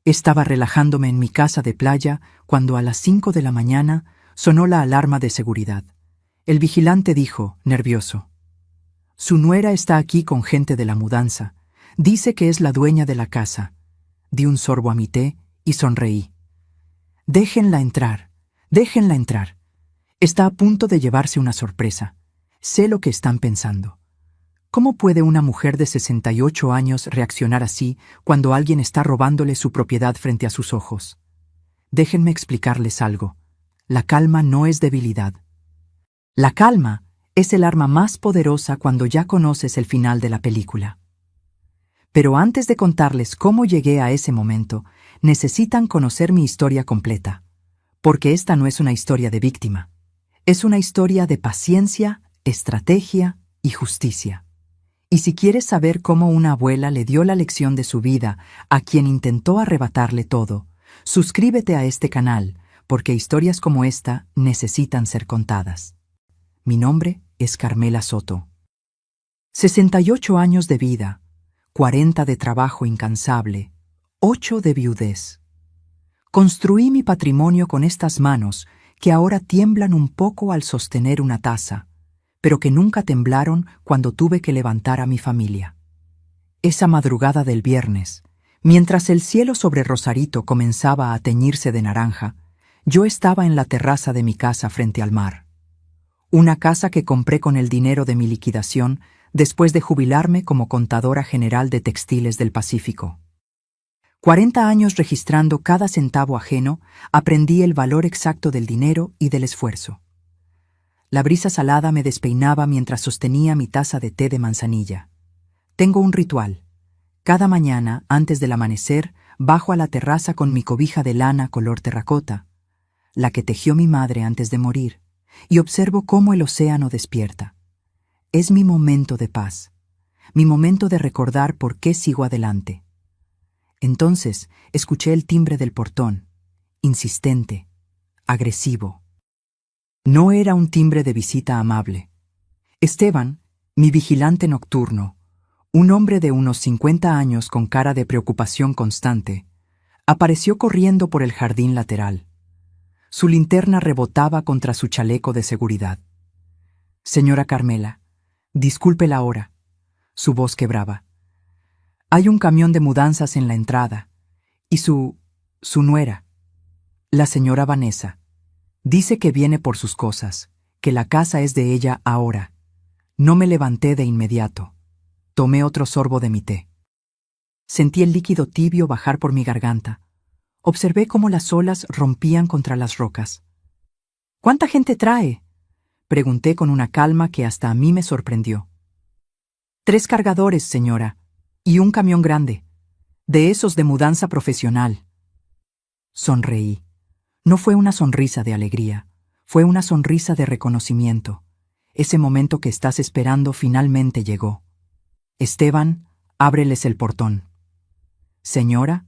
Estaba relajándome en mi casa de playa cuando a las 5 de la mañana sonó la alarma de seguridad. El vigilante dijo, nervioso: «Su nuera está aquí con gente de la mudanza. Dice que es la dueña de la casa». Di un sorbo a mi té y sonreí. «Déjenla entrar, déjenla entrar. Está a punto de llevarse una sorpresa. Sé lo que están pensando». ¿Cómo puede una mujer de 68 años reaccionar así cuando alguien está robándole su propiedad frente a sus ojos? Déjenme explicarles algo. La calma no es debilidad. La calma es el arma más poderosa cuando ya conoces el final de la película. Pero antes de contarles cómo llegué a ese momento, necesitan conocer mi historia completa. Porque esta no es una historia de víctima. Es una historia de paciencia, estrategia y justicia. Y si quieres saber cómo una abuela le dio la lección de su vida a quien intentó arrebatarle todo, suscríbete a este canal, porque historias como esta necesitan ser contadas. Mi nombre es Carmela Soto. 68 años de vida, 40 de trabajo incansable, 8 de viudez. Construí mi patrimonio con estas manos que ahora tiemblan un poco al sostener una taza, pero que nunca temblaron cuando tuve que levantar a mi familia. Esa madrugada del viernes, mientras el cielo sobre Rosarito comenzaba a teñirse de naranja, yo estaba en la terraza de mi casa frente al mar. Una casa que compré con el dinero de mi liquidación después de jubilarme como contadora general de Textiles del Pacífico. 40 años registrando cada centavo ajeno, aprendí el valor exacto del dinero y del esfuerzo. La brisa salada me despeinaba mientras sostenía mi taza de té de manzanilla. Tengo un ritual. Cada mañana, antes del amanecer, bajo a la terraza con mi cobija de lana color terracota, la que tejió mi madre antes de morir, y observo cómo el océano despierta. Es mi momento de paz, mi momento de recordar por qué sigo adelante. Entonces escuché el timbre del portón, insistente, agresivo. No era un timbre de visita amable. Esteban, mi vigilante nocturno, un hombre de unos 50 años con cara de preocupación constante, apareció corriendo por el jardín lateral. Su linterna rebotaba contra su chaleco de seguridad. «Señora Carmela, disculpe la hora». Su voz quebraba. «Hay un camión de mudanzas en la entrada. Y su nuera, la señora Vanessa, dice que viene por sus cosas, que la casa es de ella ahora». No me levanté de inmediato. Tomé otro sorbo de mi té. Sentí el líquido tibio bajar por mi garganta. Observé cómo las olas rompían contra las rocas. «¿Cuánta gente trae?», pregunté con una calma que hasta a mí me sorprendió. «3 cargadores, señora, y un camión grande, de esos de mudanza profesional». Sonreí. No fue una sonrisa de alegría, fue una sonrisa de reconocimiento. Ese momento que estás esperando finalmente llegó. «Esteban, ábreles el portón». «Señora,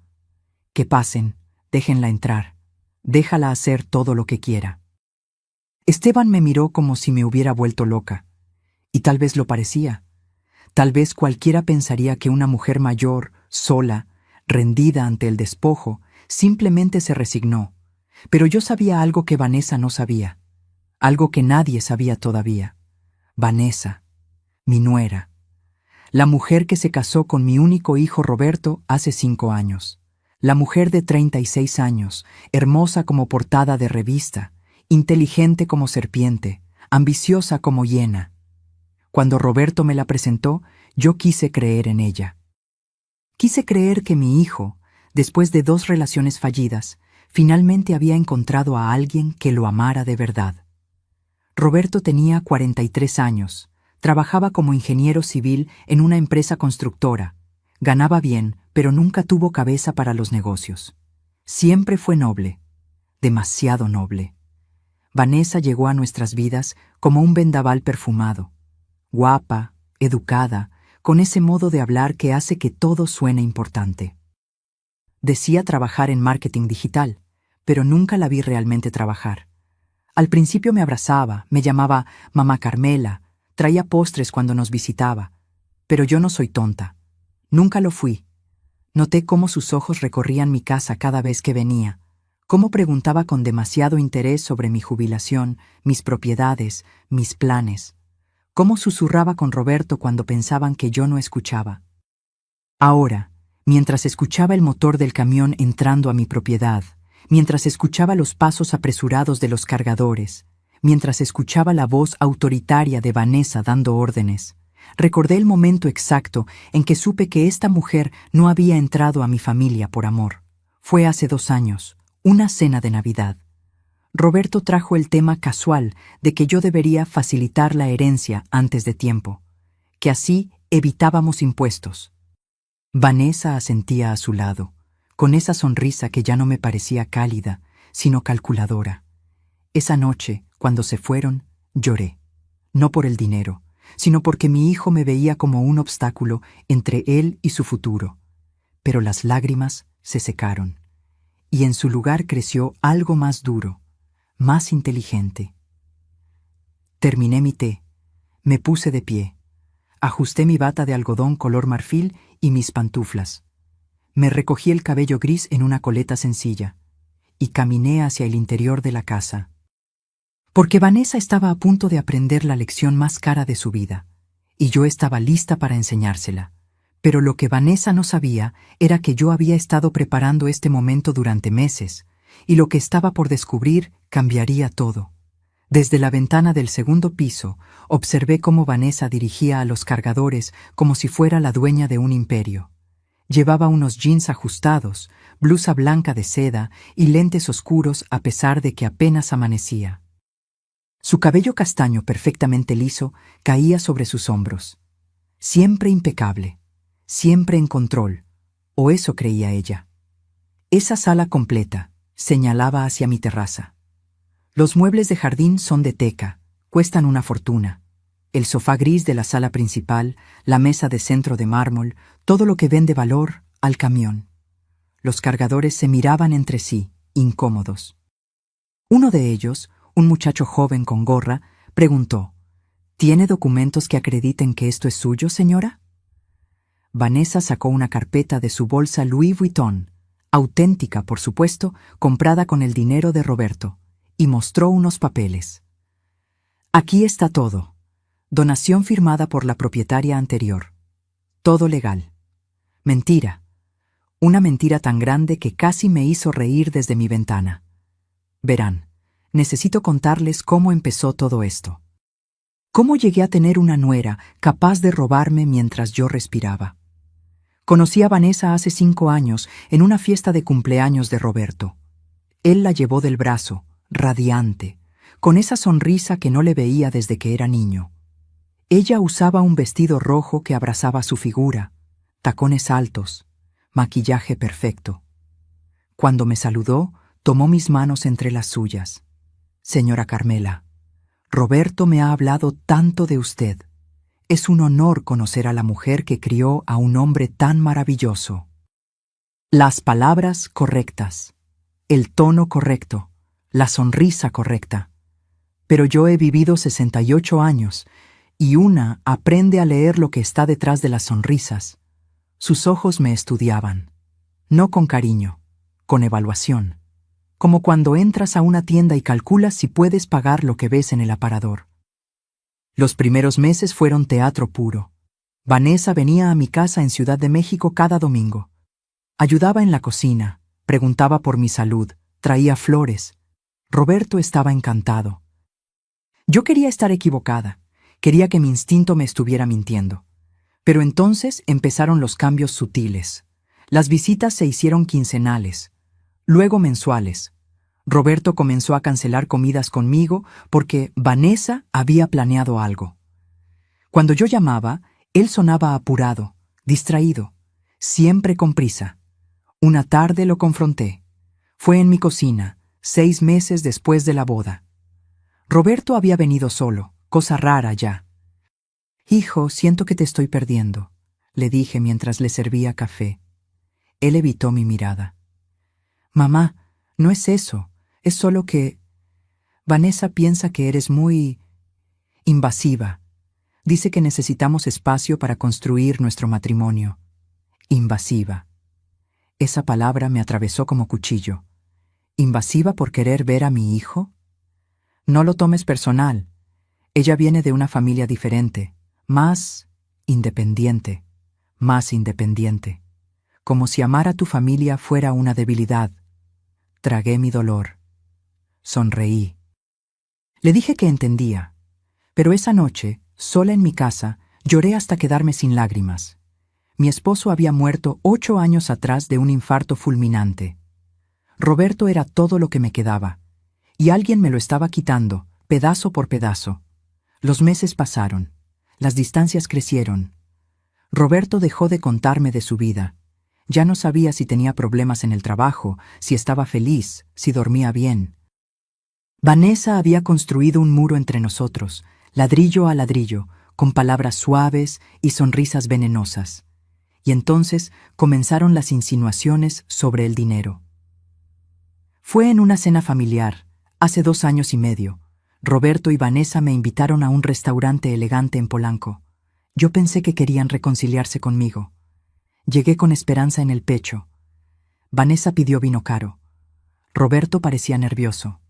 que pasen, déjenla entrar, déjala hacer todo lo que quiera». Esteban me miró como si me hubiera vuelto loca, y tal vez lo parecía. Tal vez cualquiera pensaría que una mujer mayor, sola, rendida ante el despojo, simplemente se resignó. Pero yo sabía algo que Vanessa no sabía, algo que nadie sabía todavía. Vanessa, mi nuera, la mujer que se casó con mi único hijo Roberto hace 5 años. La mujer de 36 años, hermosa como portada de revista, inteligente como serpiente, ambiciosa como hiena. Cuando Roberto me la presentó, yo quise creer en ella. Quise creer que mi hijo, después de 2 relaciones fallidas, finalmente había encontrado a alguien que lo amara de verdad. Roberto tenía 43 años, trabajaba como ingeniero civil en una empresa constructora, ganaba bien, pero nunca tuvo cabeza para los negocios. Siempre fue noble, demasiado noble. Vanessa llegó a nuestras vidas como un vendaval perfumado, guapa, educada, con ese modo de hablar que hace que todo suene importante. Decía trabajar en marketing digital, pero nunca la vi realmente trabajar. Al principio me abrazaba, me llamaba Mamá Carmela, traía postres cuando nos visitaba, pero yo no soy tonta. Nunca lo fui. Noté cómo sus ojos recorrían mi casa cada vez que venía, cómo preguntaba con demasiado interés sobre mi jubilación, mis propiedades, mis planes, cómo susurraba con Roberto cuando pensaban que yo no escuchaba. Ahora, mientras escuchaba el motor del camión entrando a mi propiedad, mientras escuchaba los pasos apresurados de los cargadores, mientras escuchaba la voz autoritaria de Vanessa dando órdenes, recordé el momento exacto en que supe que esta mujer no había entrado a mi familia por amor. Fue hace 2 años, una cena de Navidad. Roberto trajo el tema casual de que yo debería facilitar la herencia antes de tiempo, que así evitábamos impuestos. Vanessa asentía a su lado, con esa sonrisa que ya no me parecía cálida, sino calculadora. Esa noche, cuando se fueron, lloré, no por el dinero, sino porque mi hijo me veía como un obstáculo entre él y su futuro. Pero las lágrimas se secaron, y en su lugar creció algo más duro, más inteligente. Terminé mi té, me puse de pie, ajusté mi bata de algodón color marfil y mis pantuflas. Me recogí el cabello gris en una coleta sencilla y caminé hacia el interior de la casa. Porque Vanessa estaba a punto de aprender la lección más cara de su vida, y yo estaba lista para enseñársela. Pero lo que Vanessa no sabía era que yo había estado preparando este momento durante meses, y lo que estaba por descubrir cambiaría todo. Desde la ventana del segundo piso, observé cómo Vanessa dirigía a los cargadores como si fuera la dueña de un imperio. Llevaba unos jeans ajustados, blusa blanca de seda y lentes oscuros a pesar de que apenas amanecía. Su cabello castaño perfectamente liso caía sobre sus hombros. Siempre impecable, siempre en control, o eso creía ella. Esa sala completa, señalaba hacia mi terraza. Los muebles de jardín son de teca, cuestan una fortuna. El sofá gris de la sala principal, la mesa de centro de mármol, todo lo que vende valor al camión. Los cargadores se miraban entre sí, incómodos. Uno de ellos, un muchacho joven con gorra, preguntó: ¿Tiene documentos que acrediten que esto es suyo, señora? Vanessa sacó una carpeta de su bolsa Louis Vuitton, auténtica, por supuesto, comprada con el dinero de Roberto, y mostró unos papeles. Aquí está todo. Donación firmada por la propietaria anterior. Todo legal. Mentira. Una mentira tan grande que casi me hizo reír desde mi ventana. Verán, necesito contarles cómo empezó todo esto. Cómo llegué a tener una nuera capaz de robarme mientras yo respiraba. Conocí a Vanessa hace 5 años en una fiesta de cumpleaños de Roberto. Él la llevó del brazo, radiante, con esa sonrisa que no le veía desde que era niño. Ella usaba un vestido rojo que abrazaba su figura, tacones altos, maquillaje perfecto. Cuando me saludó, tomó mis manos entre las suyas. Señora Carmela, Roberto me ha hablado tanto de usted. Es un honor conocer a la mujer que crió a un hombre tan maravilloso. Las palabras correctas, el tono correcto, la sonrisa correcta. Pero yo he vivido 68 años y una aprende a leer lo que está detrás de las sonrisas. Sus ojos me estudiaban, no con cariño, con evaluación, como cuando entras a una tienda y calculas si puedes pagar lo que ves en el aparador. Los primeros meses fueron teatro puro. Vanessa venía a mi casa en Ciudad de México cada domingo. Ayudaba en la cocina, preguntaba por mi salud, traía flores. Roberto estaba encantado. Yo quería estar equivocada, quería que mi instinto me estuviera mintiendo. Pero entonces empezaron los cambios sutiles. Las visitas se hicieron quincenales, luego mensuales. Roberto comenzó a cancelar comidas conmigo porque Vanessa había planeado algo. Cuando yo llamaba, él sonaba apurado, distraído, siempre con prisa. Una tarde lo confronté. Fue en mi cocina, 6 meses después de la boda. Roberto había venido solo, cosa rara ya. «Hijo, siento que te estoy perdiendo», le dije mientras le servía café. Él evitó mi mirada. «Mamá, no es eso, es solo que Vanessa piensa que eres muy invasiva. Dice que necesitamos espacio para construir nuestro matrimonio. Invasiva. Esa palabra me atravesó como cuchillo. ¿Invasiva por querer ver a mi hijo? No lo tomes personal. Ella viene de una familia diferente, más independiente, más independiente. Como si amar a tu familia fuera una debilidad. Tragué mi dolor. Sonreí. Le dije que entendía, pero esa noche, sola en mi casa, lloré hasta quedarme sin lágrimas. Mi esposo había muerto 8 años atrás de un infarto fulminante. Roberto era todo lo que me quedaba, y alguien me lo estaba quitando, pedazo por pedazo. Los meses pasaron, las distancias crecieron. Roberto dejó de contarme de su vida. Ya no sabía si tenía problemas en el trabajo, si estaba feliz, si dormía bien. Vanessa había construido un muro entre nosotros, ladrillo a ladrillo, con palabras suaves y sonrisas venenosas. Y entonces comenzaron las insinuaciones sobre el dinero. Fue en una cena familiar, hace 2 años y medio. Roberto y Vanessa me invitaron a un restaurante elegante en Polanco. Yo pensé que querían reconciliarse conmigo. Llegué con esperanza en el pecho. Vanessa pidió vino caro. Roberto parecía nervioso.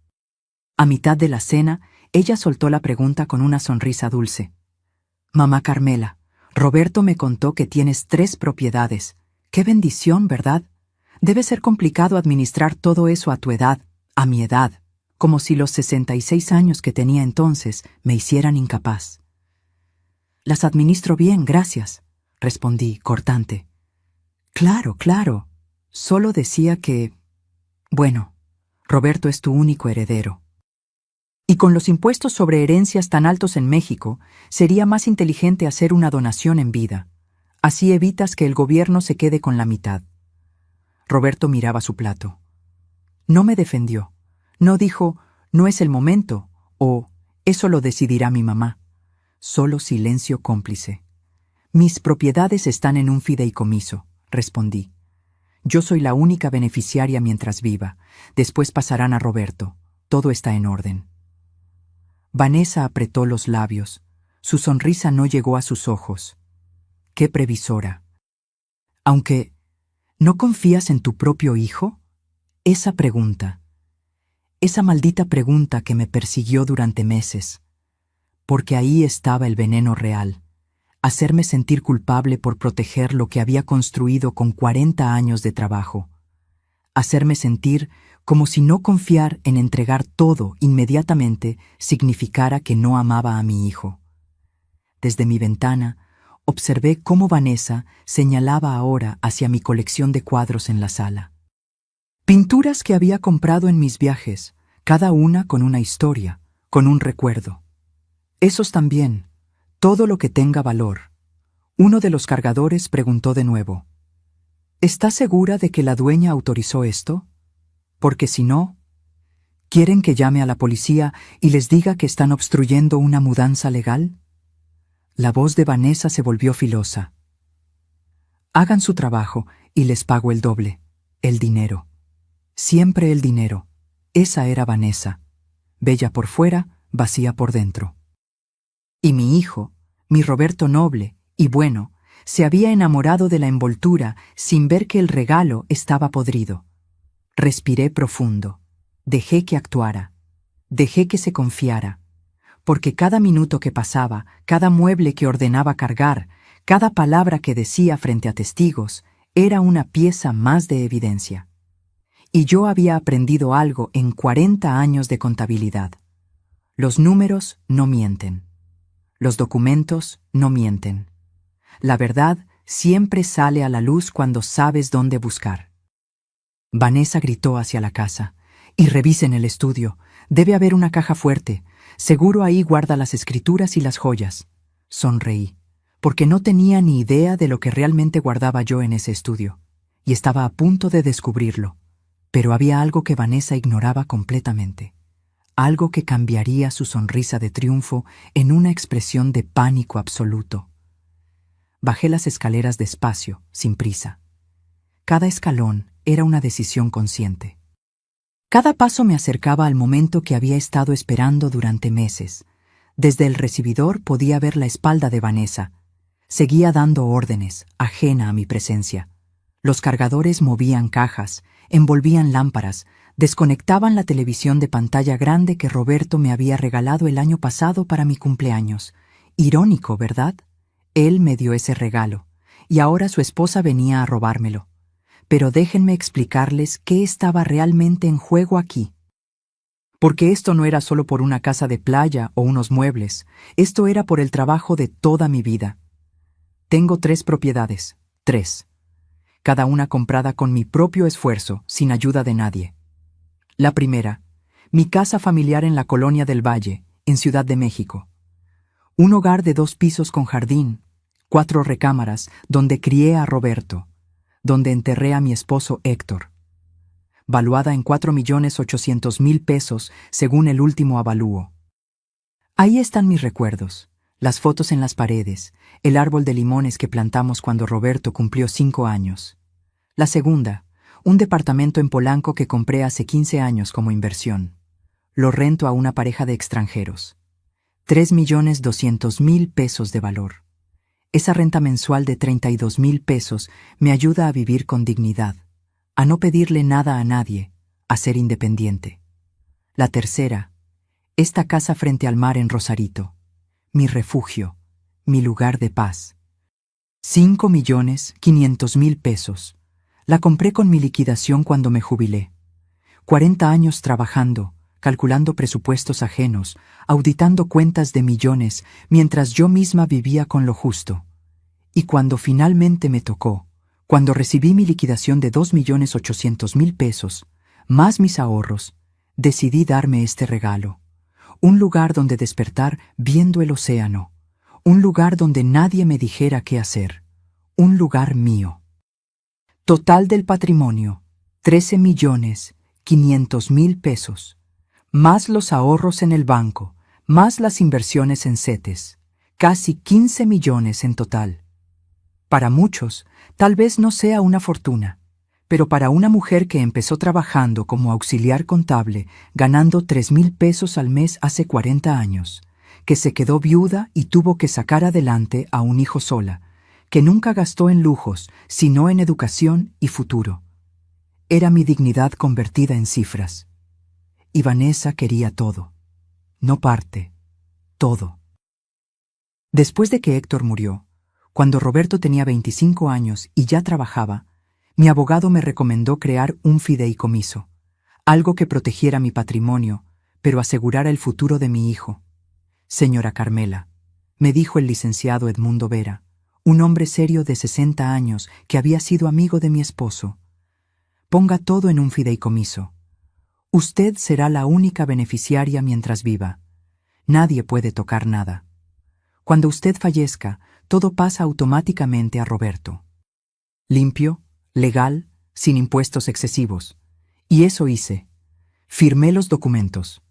A mitad de la cena, ella soltó la pregunta con una sonrisa dulce. Mamá Carmela, Roberto me contó que tienes 3 propiedades. ¡Qué bendición!, ¿verdad? Debe ser complicado administrar todo eso a tu edad, a mi edad, como si los 66 años que tenía entonces me hicieran incapaz. Las administro bien, gracias, respondí, cortante. Claro, claro. Solo decía que... Bueno, Roberto es tu único heredero. Y con los impuestos sobre herencias tan altos en México, sería más inteligente hacer una donación en vida. Así evitas que el gobierno se quede con la mitad. Roberto miraba su plato. No me defendió. No dijo, no es el momento, o eso lo decidirá mi mamá. Solo silencio cómplice. Mis propiedades están en un fideicomiso, respondí. Yo soy la única beneficiaria mientras viva. Después pasarán a Roberto. Todo está en orden. Vanessa apretó los labios. Su sonrisa no llegó a sus ojos. ¡Qué previsora! Aunque, ¿no confías en tu propio hijo? Esa pregunta. Esa maldita pregunta que me persiguió durante meses. Porque ahí estaba el veneno real. Hacerme sentir culpable por proteger lo que había construido con 40 años de trabajo. Hacerme sentir como si no confiar en entregar todo inmediatamente significara que no amaba a mi hijo. Desde mi ventana, observé cómo Vanessa señalaba ahora hacia mi colección de cuadros en la sala. Pinturas que había comprado en mis viajes, cada una con una historia, con un recuerdo. Esos también, todo lo que tenga valor. Uno de los cargadores preguntó de nuevo, ¿estás segura de que la dueña autorizó esto? Porque si no, ¿quieren que llame a la policía y les diga que están obstruyendo una mudanza legal? La voz de Vanessa se volvió filosa. Hagan su trabajo y les pago el doble. El dinero. Siempre el dinero. Esa era Vanessa. Bella por fuera, vacía por dentro. Y mi hijo, mi Roberto noble y bueno, se había enamorado de la envoltura sin ver que el regalo estaba podrido. Respiré profundo. Dejé que actuara. Dejé que se confiara. Porque cada minuto que pasaba, cada mueble que ordenaba cargar, cada palabra que decía frente a testigos, era una pieza más de evidencia. Y yo había aprendido algo en 40 años de contabilidad. Los números no mienten. Los documentos no mienten. La verdad siempre sale a la luz cuando sabes dónde buscar. Vanessa gritó hacia la casa. Y revisen el estudio. Debe haber una caja fuerte. Seguro ahí guarda las escrituras y las joyas. Sonreí, porque no tenía ni idea de lo que realmente guardaba yo en ese estudio. Y estaba a punto de descubrirlo. Pero había algo que Vanessa ignoraba completamente. Algo que cambiaría su sonrisa de triunfo en una expresión de pánico absoluto. Bajé las escaleras despacio, sin prisa. Cada escalón era una decisión consciente. Cada paso me acercaba al momento que había estado esperando durante meses. Desde el recibidor podía ver la espalda de Vanessa. Seguía dando órdenes, ajena a mi presencia. Los cargadores movían cajas, envolvían lámparas, desconectaban la televisión de pantalla grande que Roberto me había regalado el año pasado para mi cumpleaños. Irónico, ¿verdad? Él me dio ese regalo, y ahora su esposa venía a robármelo. Pero déjenme explicarles qué estaba realmente en juego aquí. Porque esto no era solo por una casa de playa o unos muebles, esto era por el trabajo de toda mi vida. Tengo 3 propiedades, 3. Cada una comprada con mi propio esfuerzo, sin ayuda de nadie. La primera, mi casa familiar en la Colonia del Valle, en Ciudad de México. Un hogar de 2 pisos con jardín, 4 recámaras, donde crié a Roberto, donde enterré a mi esposo Héctor. Valuada en 4.800.000 pesos según el último avalúo. Ahí están mis recuerdos, las fotos en las paredes, el árbol de limones que plantamos cuando Roberto cumplió 5 años. La segunda, un departamento en Polanco que compré hace 15 años como inversión. Lo rento a una pareja de extranjeros. 3.200.000 pesos de valor. Esa renta mensual de 32.000 pesos me ayuda a vivir con dignidad, a no pedirle nada a nadie, a ser independiente. La tercera, esta casa frente al mar en Rosarito, mi refugio, mi lugar de paz. 5.500.000 pesos. La compré con mi liquidación cuando me jubilé. 40 años trabajando, calculando presupuestos ajenos, auditando cuentas de millones, mientras yo misma vivía con lo justo. Y cuando finalmente me tocó, cuando recibí mi liquidación de 2.800.000 pesos, más mis ahorros, decidí darme este regalo. Un lugar donde despertar viendo el océano. Un lugar donde nadie me dijera qué hacer. Un lugar mío. Total del patrimonio, 13.500.000 pesos. Más los ahorros en el banco, más las inversiones en CETES. Casi 15 millones en total. Para muchos, tal vez no sea una fortuna, pero para una mujer que empezó trabajando como auxiliar contable, ganando 3.000 pesos al mes hace 40 años, que se quedó viuda y tuvo que sacar adelante a un hijo sola, que nunca gastó en lujos, sino en educación y futuro. Era mi dignidad convertida en cifras. Y Vanessa quería todo. No parte, todo. Después de que Héctor murió, cuando Roberto tenía 25 años y ya trabajaba, mi abogado me recomendó crear un fideicomiso, algo que protegiera mi patrimonio, pero asegurara el futuro de mi hijo. Señora Carmela, me dijo el licenciado Edmundo Vera, un hombre serio de 60 años que había sido amigo de mi esposo. Ponga todo en un fideicomiso. Usted será la única beneficiaria mientras viva. Nadie puede tocar nada. Cuando usted fallezca, todo pasa automáticamente a Roberto. Limpio, legal, sin impuestos excesivos. Y eso hice. Firmé los documentos.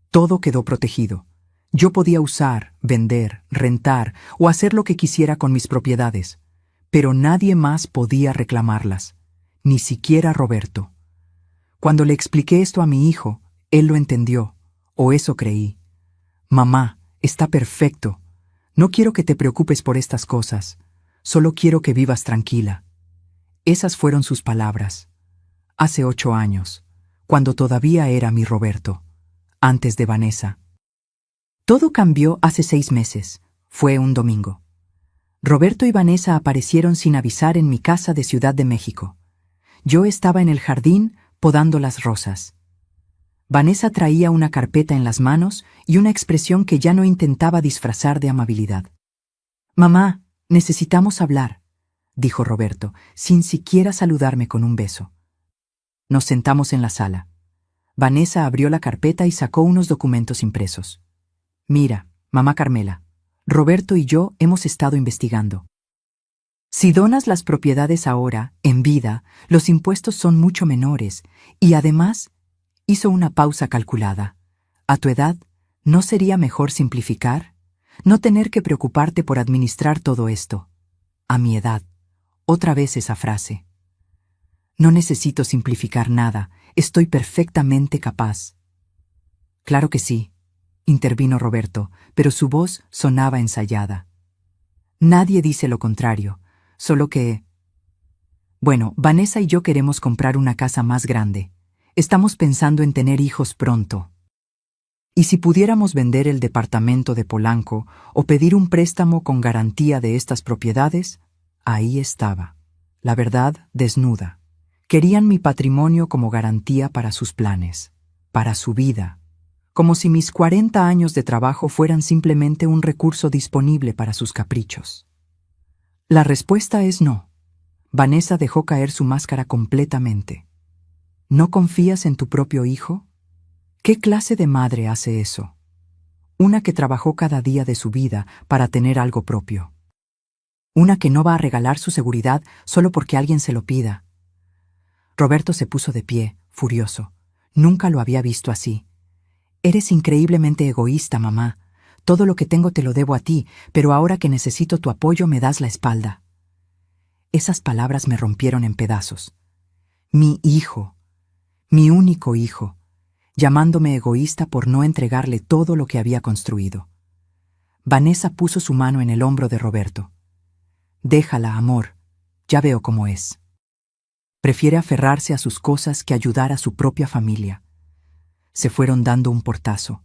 Todo quedó protegido. Yo podía usar, vender, rentar o hacer lo que quisiera con mis propiedades, pero nadie más podía reclamarlas, ni siquiera Roberto. Cuando le expliqué esto a mi hijo, él lo entendió, o eso creí. Mamá, está perfecto. No quiero que te preocupes por estas cosas. Solo quiero que vivas tranquila. Esas fueron sus palabras. Hace 8 años, cuando todavía era mi Roberto, antes de Vanessa. Todo cambió hace 6 meses. Fue un domingo. Roberto y Vanessa aparecieron sin avisar en mi casa de Ciudad de México. Yo estaba en el jardín podando las rosas. Vanessa traía una carpeta en las manos y una expresión que ya no intentaba disfrazar de amabilidad. «Mamá, necesitamos hablar», dijo Roberto, sin siquiera saludarme con un beso. Nos sentamos en la sala. Vanessa abrió la carpeta y sacó unos documentos impresos. «Mira, mamá Carmela, Roberto y yo hemos estado investigando. Si donas las propiedades ahora, en vida, los impuestos son mucho menores y además, hizo una pausa calculada. A tu edad, ¿no sería mejor simplificar? No tener que preocuparte por administrar todo esto. A mi edad, otra vez esa frase. No necesito simplificar nada, estoy perfectamente capaz». «Claro que sí», intervino Roberto, pero su voz sonaba ensayada. «Nadie dice lo contrario, solo que...» Bueno, Vanessa y yo queremos comprar una casa más grande. Estamos pensando en tener hijos pronto. ¿Y si pudiéramos vender el departamento de Polanco o pedir un préstamo con garantía de estas propiedades? Ahí estaba, la verdad desnuda. Querían mi patrimonio como garantía para sus planes, para su vida, como si mis 40 años de trabajo fueran simplemente un recurso disponible para sus caprichos. La respuesta es no. Vanessa dejó caer su máscara completamente. ¿No confías en tu propio hijo? ¿Qué clase de madre hace eso? Una que trabajó cada día de su vida para tener algo propio. Una que no va a regalar su seguridad solo porque alguien se lo pida. Roberto se puso de pie, furioso. Nunca lo había visto así. Eres increíblemente egoísta, mamá. Todo lo que tengo te lo debo a ti, pero ahora que necesito tu apoyo me das la espalda. Esas palabras me rompieron en pedazos. Mi hijo, mi único hijo, llamándome egoísta por no entregarle todo lo que había construido. Vanessa puso su mano en el hombro de Roberto. Déjala, amor, ya veo cómo es. Prefiere aferrarse a sus cosas que ayudar a su propia familia. Se fueron dando un portazo.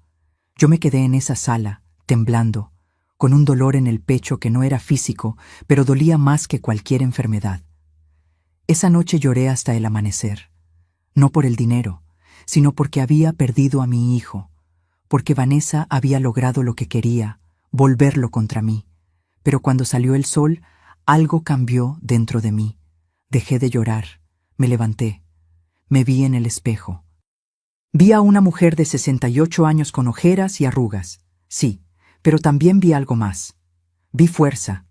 Yo me quedé en esa sala, temblando, con un dolor en el pecho que no era físico, pero dolía más que cualquier enfermedad. Esa noche lloré hasta el amanecer, no por el dinero, sino porque había perdido a mi hijo, porque Vanessa había logrado lo que quería, volverlo contra mí. Pero cuando salió el sol, algo cambió dentro de mí. Dejé de llorar, me levanté, me vi en el espejo. Vi a una mujer de 68 años con ojeras y arrugas, sí, pero también vi algo más. Vi fuerza,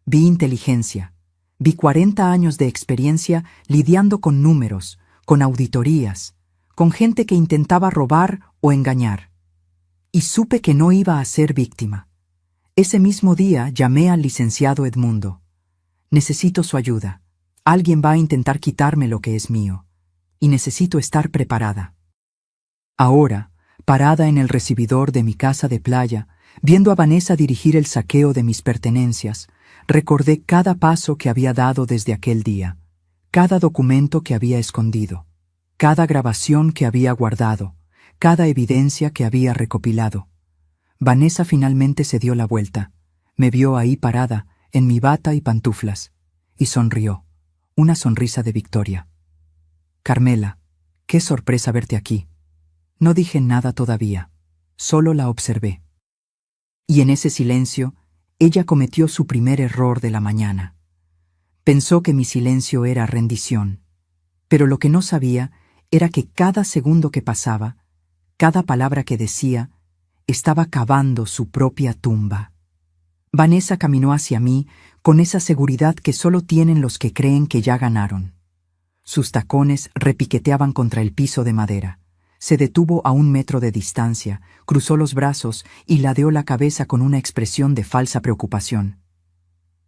vi inteligencia, vi 40 años de experiencia lidiando con números, con auditorías, con gente que intentaba robar o engañar. Y supe que no iba a ser víctima. Ese mismo día llamé al licenciado Edmundo. Necesito su ayuda. Alguien va a intentar quitarme lo que es mío. Y necesito estar preparada. Ahora, parada en el recibidor de mi casa de playa, viendo a Vanessa dirigir el saqueo de mis pertenencias, recordé cada paso que había dado desde aquel día, cada documento que había escondido, cada grabación que había guardado, cada evidencia que había recopilado. Vanessa finalmente se dio la vuelta, me vio ahí parada, en mi bata y pantuflas, y sonrió, una sonrisa de victoria. Carmela, qué sorpresa verte aquí. No dije nada todavía, solo la observé. Y en ese silencio, ella cometió su primer error de la mañana. Pensó que mi silencio era rendición, pero lo que no sabía era que cada segundo que pasaba, cada palabra que decía, estaba cavando su propia tumba. Vanessa caminó hacia mí con esa seguridad que solo tienen los que creen que ya ganaron. Sus tacones repiqueteaban contra el piso de madera. Se detuvo a 1 metro de distancia, cruzó los brazos y ladeó la cabeza con una expresión de falsa preocupación.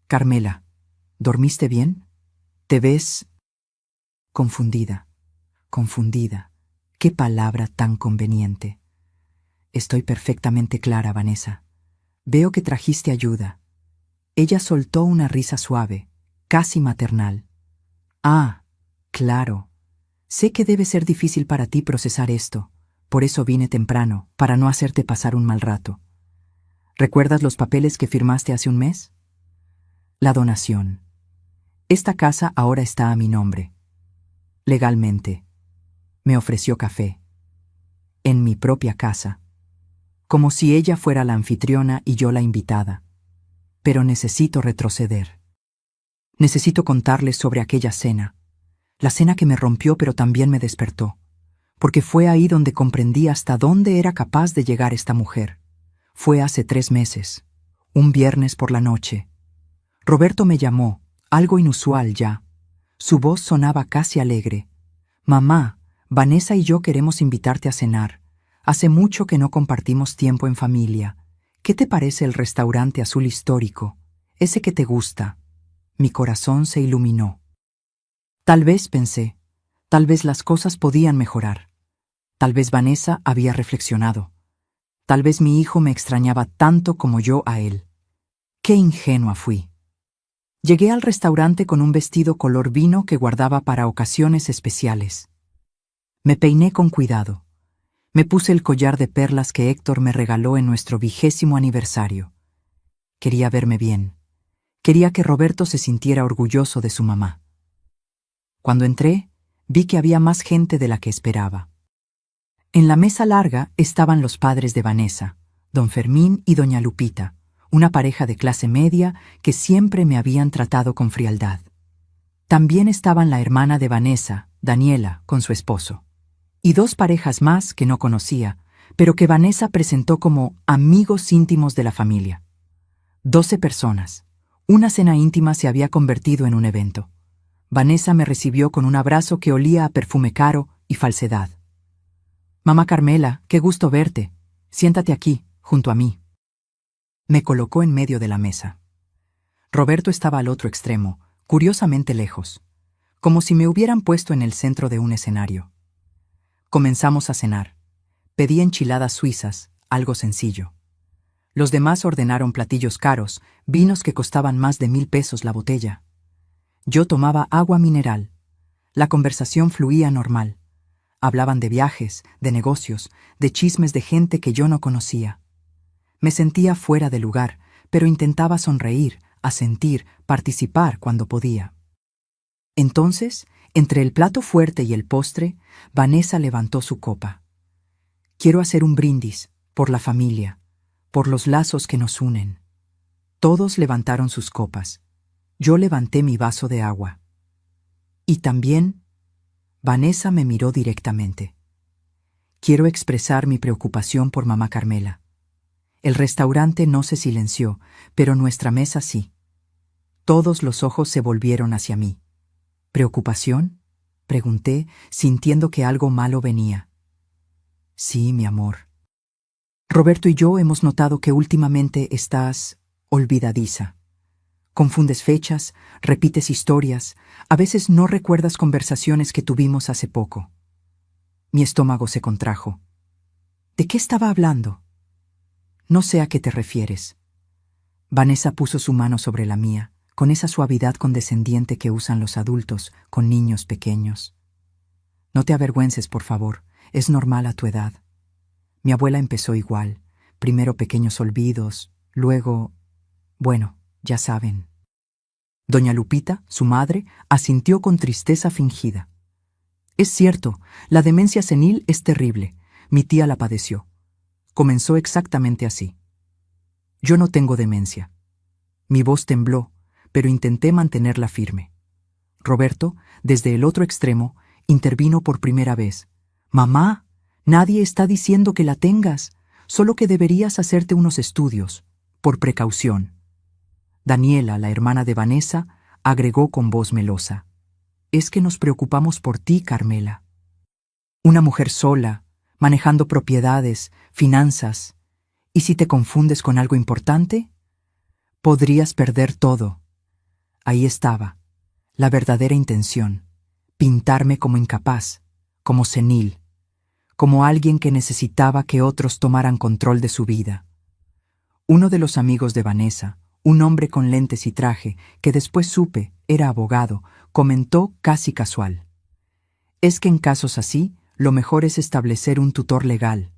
Carmela, ¿dormiste bien? ¿Te ves? Confundida, confundida. Qué palabra tan conveniente. Estoy perfectamente clara, Vanessa. Veo que trajiste ayuda. Ella soltó una risa suave, casi maternal. Ah, claro. Sé que debe ser difícil para ti procesar esto. Por eso vine temprano, para no hacerte pasar un mal rato. ¿Recuerdas los papeles que firmaste hace un mes? La donación. Esta casa ahora está a mi nombre. Legalmente. Me ofreció café. En mi propia casa. Como si ella fuera la anfitriona y yo la invitada. Pero necesito retroceder. Necesito contarles sobre aquella cena. La cena que me rompió pero también me despertó. Porque fue ahí donde comprendí hasta dónde era capaz de llegar esta mujer. Fue hace 3 meses. Un viernes por la noche. Roberto me llamó, algo inusual ya. Su voz sonaba casi alegre. Mamá, Vanessa y yo queremos invitarte a cenar. Hace mucho que no compartimos tiempo en familia. ¿Qué te parece el restaurante azul histórico? Ese que te gusta. Mi corazón se iluminó. Tal vez, pensé, tal vez las cosas podían mejorar. Tal vez Vanessa había reflexionado. Tal vez mi hijo me extrañaba tanto como yo a él. Qué ingenua fui. Llegué al restaurante con un vestido color vino que guardaba para ocasiones especiales. Me peiné con cuidado. Me puse el collar de perlas que Héctor me regaló en nuestro 20º aniversario. Quería verme bien. Quería que Roberto se sintiera orgulloso de su mamá. Cuando entré, vi que había más gente de la que esperaba. En la mesa larga estaban los padres de Vanessa, don Fermín y doña Lupita, una pareja de clase media que siempre me habían tratado con frialdad. También estaban la hermana de Vanessa, Daniela, con su esposo, y dos parejas más que no conocía, pero que Vanessa presentó como amigos íntimos de la familia. 12 personas. Una cena íntima se había convertido en un evento. Vanessa me recibió con un abrazo que olía a perfume caro y falsedad. «Mamá Carmela, qué gusto verte. Siéntate aquí, junto a mí». Me colocó en medio de la mesa. Roberto estaba al otro extremo, curiosamente lejos, como si me hubieran puesto en el centro de un escenario. Comenzamos a cenar. Pedí enchiladas suizas, algo sencillo. Los demás ordenaron platillos caros, vinos que costaban más de 1,000 pesos la botella. Yo tomaba agua mineral. La conversación fluía normal. Hablaban de viajes, de negocios, de chismes de gente que yo no conocía. Me sentía fuera de lugar, pero intentaba sonreír, asentir, participar cuando podía. Entonces, entre el plato fuerte y el postre, Vanessa levantó su copa. «Quiero hacer un brindis, por la familia, por los lazos que nos unen». Todos levantaron sus copas. Yo levanté mi vaso de agua. Y también, Vanessa me miró directamente. «Quiero expresar mi preocupación por mamá Carmela». El restaurante no se silenció, pero nuestra mesa sí. Todos los ojos se volvieron hacia mí. «¿Preocupación?», pregunté, sintiendo que algo malo venía. «Sí, mi amor. Roberto y yo hemos notado que últimamente estás olvidadiza. Confundes fechas, repites historias, a veces no recuerdas conversaciones que tuvimos hace poco». Mi estómago se contrajo. ¿De qué estaba hablando? «No sé a qué te refieres». Vanessa puso su mano sobre la mía, con esa suavidad condescendiente que usan los adultos con niños pequeños. «No te avergüences, por favor, es normal a tu edad. Mi abuela empezó igual, primero pequeños olvidos, luego... bueno, ya saben». Doña Lupita, su madre, asintió con tristeza fingida. «Es cierto, la demencia senil es terrible. Mi tía la padeció. Comenzó exactamente así». «Yo no tengo demencia». Mi voz tembló, pero intenté mantenerla firme. Roberto, desde el otro extremo, intervino por primera vez. «Mamá, nadie está diciendo que la tengas, solo que deberías hacerte unos estudios, por precaución». Daniela, la hermana de Vanessa, agregó con voz melosa. «Es que nos preocupamos por ti, Carmela. Una mujer sola, manejando propiedades, finanzas. ¿Y si te confundes con algo importante? Podrías perder todo». Ahí estaba, la verdadera intención, pintarme como incapaz, como senil, como alguien que necesitaba que otros tomaran control de su vida. Uno de los amigos de Vanessa, un hombre con lentes y traje, que después supe era abogado, comentó casi casual: «Es que en casos así, lo mejor es establecer un tutor legal,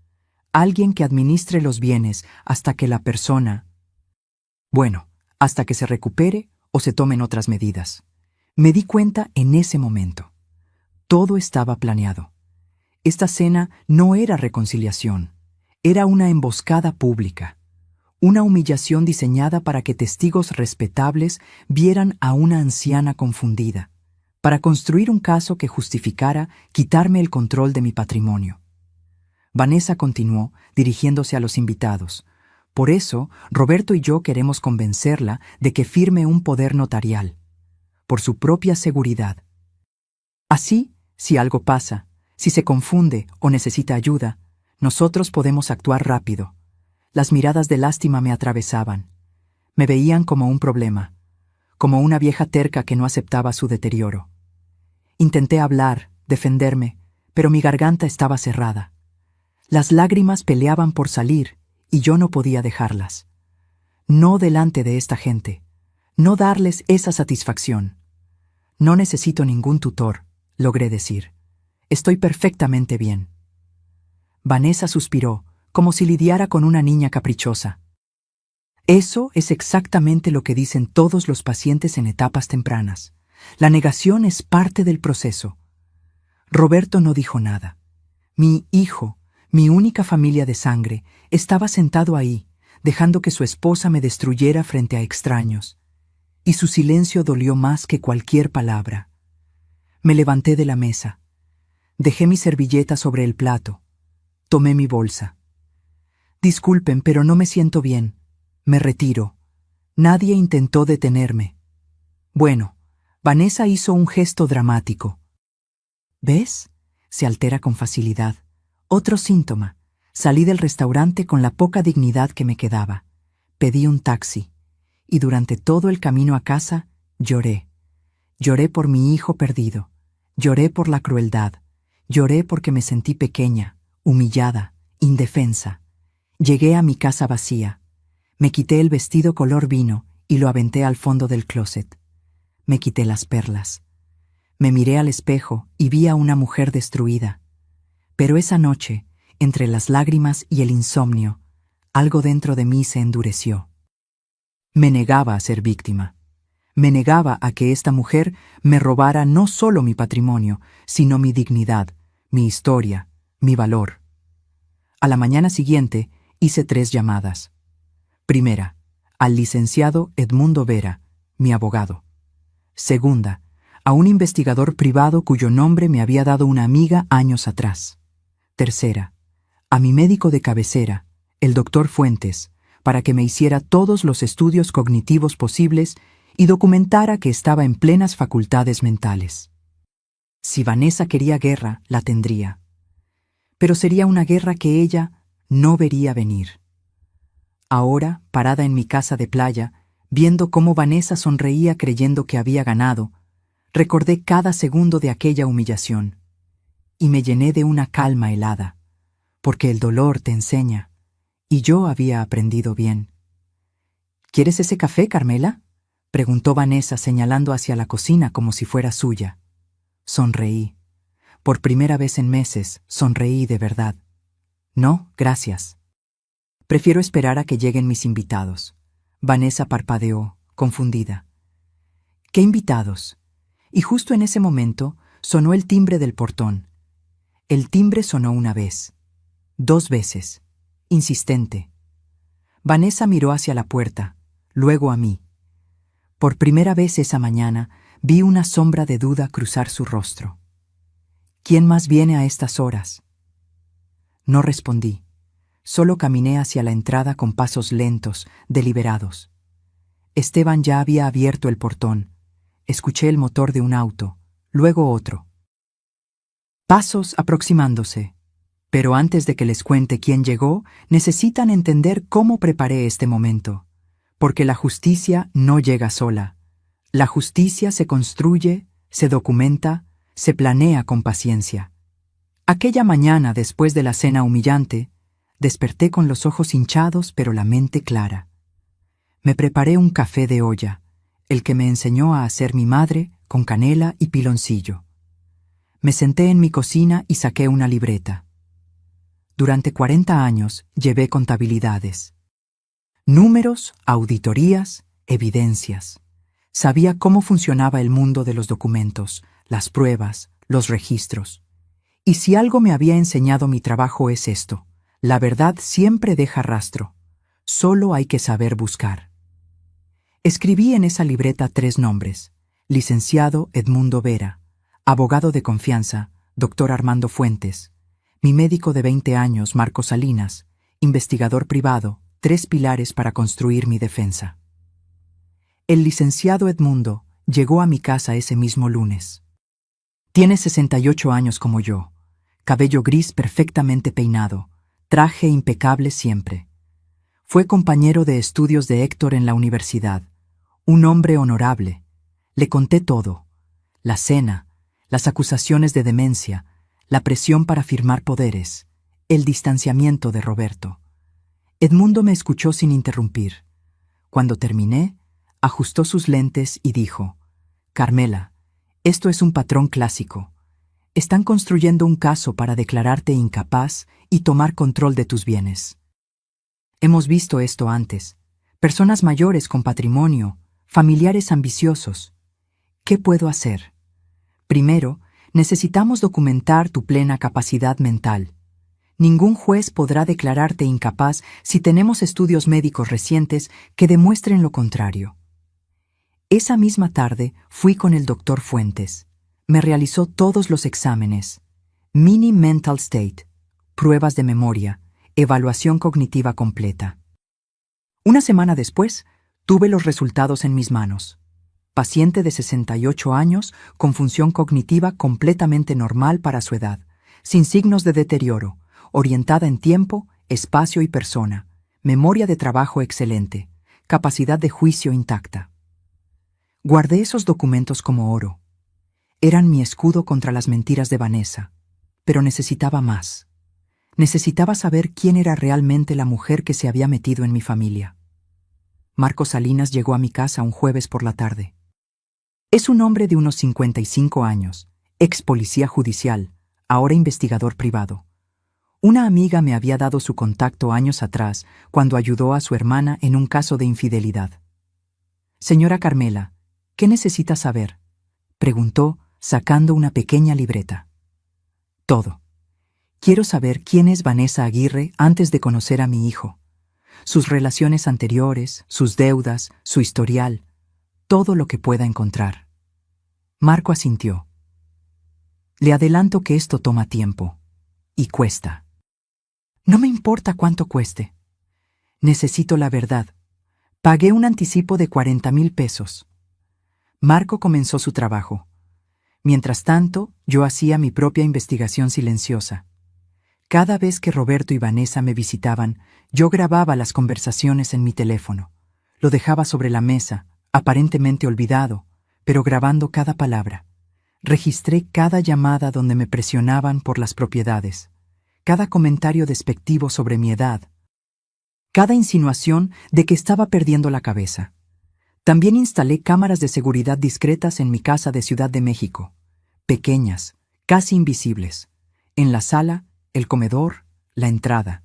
alguien que administre los bienes hasta que la persona... bueno, hasta que se recupere o se tomen otras medidas». Me di cuenta en ese momento. Todo estaba planeado. Esta cena no era reconciliación, era una emboscada pública. Una humillación diseñada para que testigos respetables vieran a una anciana confundida, para construir un caso que justificara quitarme el control de mi patrimonio. Vanessa continuó, dirigiéndose a los invitados. «Por eso, Roberto y yo queremos convencerla de que firme un poder notarial, por su propia seguridad. Así, si algo pasa, si se confunde o necesita ayuda, nosotros podemos actuar rápido». Las miradas de lástima me atravesaban. Me veían como un problema, como una vieja terca que no aceptaba su deterioro. Intenté hablar, defenderme, pero mi garganta estaba cerrada. Las lágrimas peleaban por salir y yo no podía dejarlas. No delante de esta gente, No darles esa satisfacción. No necesito ningún tutor, logré decir. Estoy perfectamente bien. Vanessa suspiró, como si lidiara con una niña caprichosa. Eso es exactamente lo que dicen todos los pacientes en etapas tempranas. La negación es parte del proceso. Roberto no dijo nada. Mi hijo, mi única familia de sangre, estaba sentado ahí, dejando que su esposa me destruyera frente a extraños. Y su silencio dolió más que cualquier palabra. Me levanté de la mesa. Dejé mi servilleta sobre el plato. Tomé mi bolsa. Disculpen, pero no me siento bien. Me retiro. Nadie intentó detenerme. Bueno, Vanessa hizo un gesto dramático. ¿Ves? Se altera con facilidad. Otro síntoma. Salí del restaurante con la poca dignidad que me quedaba. Pedí un taxi. Y durante todo el camino a casa, lloré. Lloré por mi hijo perdido. Lloré por la crueldad. Lloré porque me sentí pequeña, humillada, indefensa. Llegué a mi casa vacía. Me quité el vestido color vino y lo aventé al fondo del closet. Me quité las perlas. Me miré al espejo y vi a una mujer destruida. Pero esa noche, entre las lágrimas y el insomnio, algo dentro de mí se endureció. Me negaba a ser víctima. Me negaba a que esta mujer me robara no solo mi patrimonio, sino mi dignidad, mi historia, mi valor. A la mañana siguiente hice 3 llamadas. Primera, al licenciado Edmundo Vera, mi abogado. Segunda, a un investigador privado cuyo nombre me había dado una amiga años atrás. Tercera, a mi médico de cabecera, el doctor Fuentes, para que me hiciera todos los estudios cognitivos posibles y documentara que estaba en plenas facultades mentales. Si Vanessa quería guerra, la tendría. Pero sería una guerra que ella no vería venir. Ahora, parada en mi casa de playa, viendo cómo Vanessa sonreía creyendo que había ganado, recordé cada segundo de aquella humillación y me llené de una calma helada, porque el dolor te enseña, y yo había aprendido bien. ¿Quieres ese café, Carmela?, preguntó Vanessa señalando hacia la cocina como si fuera suya. Sonreí. Por primera vez en meses, sonreí de verdad. No, gracias. Prefiero esperar a que lleguen mis invitados. Vanessa parpadeó, confundida. ¿Qué invitados? Y justo en ese momento sonó el timbre del portón. El timbre sonó una vez, 2 veces, insistente. Vanessa miró hacia la puerta, luego a mí. Por primera vez esa mañana vi una sombra de duda cruzar su rostro. ¿Quién más viene a estas horas? No respondí. Solo caminé hacia la entrada con pasos lentos, deliberados. Esteban ya había abierto el portón. Escuché el motor de un auto, luego otro. Pasos aproximándose. Pero antes de que les cuente quién llegó, necesitan entender cómo preparé este momento. Porque la justicia no llega sola. La justicia se construye, se documenta, se planea con paciencia. Aquella mañana, después de la cena humillante, desperté con los ojos hinchados pero la mente clara. Me preparé un café de olla, el que me enseñó a hacer mi madre con canela y piloncillo. Me senté en mi cocina y saqué una libreta. Durante 40 años llevé contabilidades. Números, auditorías, evidencias. Sabía cómo funcionaba el mundo de los documentos, las pruebas, los registros. Y si algo me había enseñado mi trabajo es esto: la verdad siempre deja rastro. Solo hay que saber buscar. Escribí en esa libreta 3 nombres: licenciado Edmundo Vera, abogado de confianza, doctor Armando Fuentes, mi médico de 20 años, Marco Salinas, investigador privado, 3 pilares para construir mi defensa. El licenciado Edmundo llegó a mi casa ese mismo lunes. Tiene 68 años como yo, cabello gris perfectamente peinado, traje impecable siempre. Fue compañero de estudios de Héctor en la universidad, un hombre honorable. Le conté todo: la cena, las acusaciones de demencia, la presión para firmar poderes, el distanciamiento de Roberto. Edmundo me escuchó sin interrumpir. Cuando terminé, ajustó sus lentes y dijo: «Carmela, esto es un patrón clásico. Están construyendo un caso para declararte incapaz y tomar control de tus bienes. Hemos visto esto antes. Personas mayores con patrimonio, familiares ambiciosos. ¿Qué puedo hacer? Primero, necesitamos documentar tu plena capacidad mental. Ningún juez podrá declararte incapaz si tenemos estudios médicos recientes que demuestren lo contrario». Esa misma tarde fui con el doctor Fuentes. Me realizó todos los exámenes: Mini Mental State, pruebas de memoria, evaluación cognitiva completa. Una semana después, tuve los resultados en mis manos. Paciente de 68 años con función cognitiva completamente normal para su edad, sin signos de deterioro, orientada en tiempo, espacio y persona, memoria de trabajo excelente, capacidad de juicio intacta. Guardé esos documentos como oro. Eran mi escudo contra las mentiras de Vanessa, pero necesitaba más. Necesitaba saber quién era realmente la mujer que se había metido en mi familia. Marco Salinas llegó a mi casa un jueves por la tarde. Es un hombre de unos 55 años, ex policía judicial, ahora investigador privado. Una amiga me había dado su contacto años atrás cuando ayudó a su hermana en un caso de infidelidad. «Señora Carmela, ¿qué necesita saber?», preguntó, sacando una pequeña libreta. «Todo. Quiero saber quién es Vanessa Aguirre antes de conocer a mi hijo. Sus relaciones anteriores, sus deudas, su historial, todo lo que pueda encontrar». Marco asintió. «Le adelanto que esto toma tiempo. Y cuesta». «No me importa cuánto cueste. Necesito la verdad. Pagué un anticipo de 40,000 pesos». Marco comenzó su trabajo. Mientras tanto, yo hacía mi propia investigación silenciosa. Cada vez que Roberto y Vanessa me visitaban, yo grababa las conversaciones en mi teléfono. Lo dejaba sobre la mesa, aparentemente olvidado, pero grabando cada palabra. Registré cada llamada donde me presionaban por las propiedades, cada comentario despectivo sobre mi edad, cada insinuación de que estaba perdiendo la cabeza. También instalé cámaras de seguridad discretas en mi casa de Ciudad de México, pequeñas, casi invisibles, en la sala, el comedor, la entrada.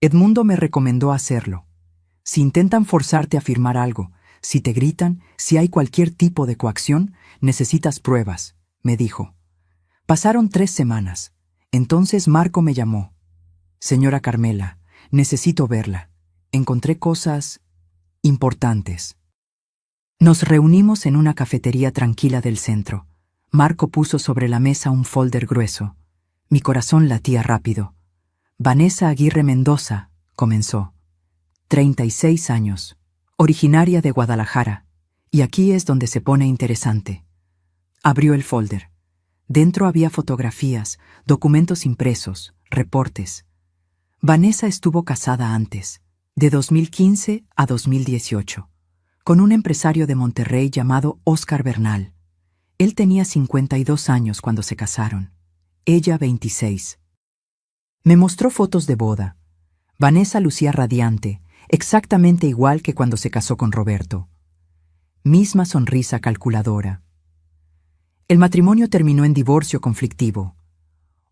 Edmundo me recomendó hacerlo. Si intentan forzarte a firmar algo, si te gritan, si hay cualquier tipo de coacción, necesitas pruebas, me dijo. Pasaron 3 semanas. Entonces Marco me llamó. «Señora Carmela, necesito verla. Encontré cosas importantes». Nos reunimos en una cafetería tranquila del centro. Marco puso sobre la mesa un folder grueso. Mi corazón latía rápido. «Vanessa Aguirre Mendoza», comenzó. 36 años, originaria de Guadalajara. Y aquí es donde se pone interesante. Abrió el folder. Dentro había fotografías, documentos impresos, reportes. Vanessa estuvo casada antes, de 2015 a 2018. Con un empresario de Monterrey llamado Óscar Bernal. Él tenía 52 años cuando se casaron, ella 26. Me mostró fotos de boda. Vanessa lucía radiante, exactamente igual que cuando se casó con Roberto. Misma sonrisa calculadora. El matrimonio terminó en divorcio conflictivo.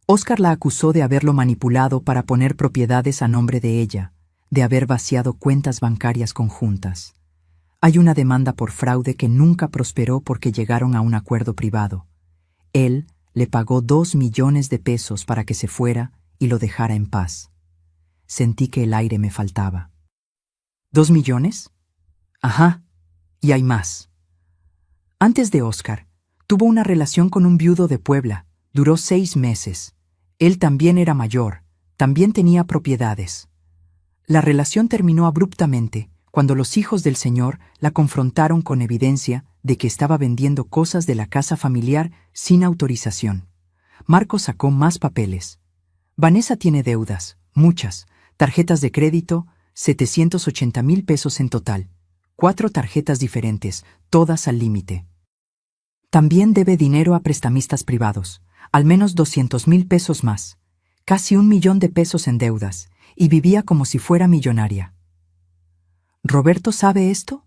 Óscar la acusó de haberlo manipulado para poner propiedades a nombre de ella, de haber vaciado cuentas bancarias conjuntas. Hay una demanda por fraude que nunca prosperó porque llegaron a un acuerdo privado. Él le pagó 2 millones de pesos para que se fuera y lo dejara en paz. Sentí que el aire me faltaba. ¿2 millones? Ajá, y hay más. Antes de Óscar, tuvo una relación con un viudo de Puebla. Duró 6 meses. Él también era mayor, también tenía propiedades. La relación terminó abruptamente cuando los hijos del señor la confrontaron con evidencia de que estaba vendiendo cosas de la casa familiar sin autorización. Marco sacó más papeles. Vanessa tiene deudas, muchas, tarjetas de crédito, 780,000 pesos en total, 4 tarjetas diferentes, todas al límite. También debe dinero a prestamistas privados, al menos 200,000 pesos más, casi 1 millón de pesos en deudas, y vivía como si fuera millonaria. ¿Roberto sabe esto?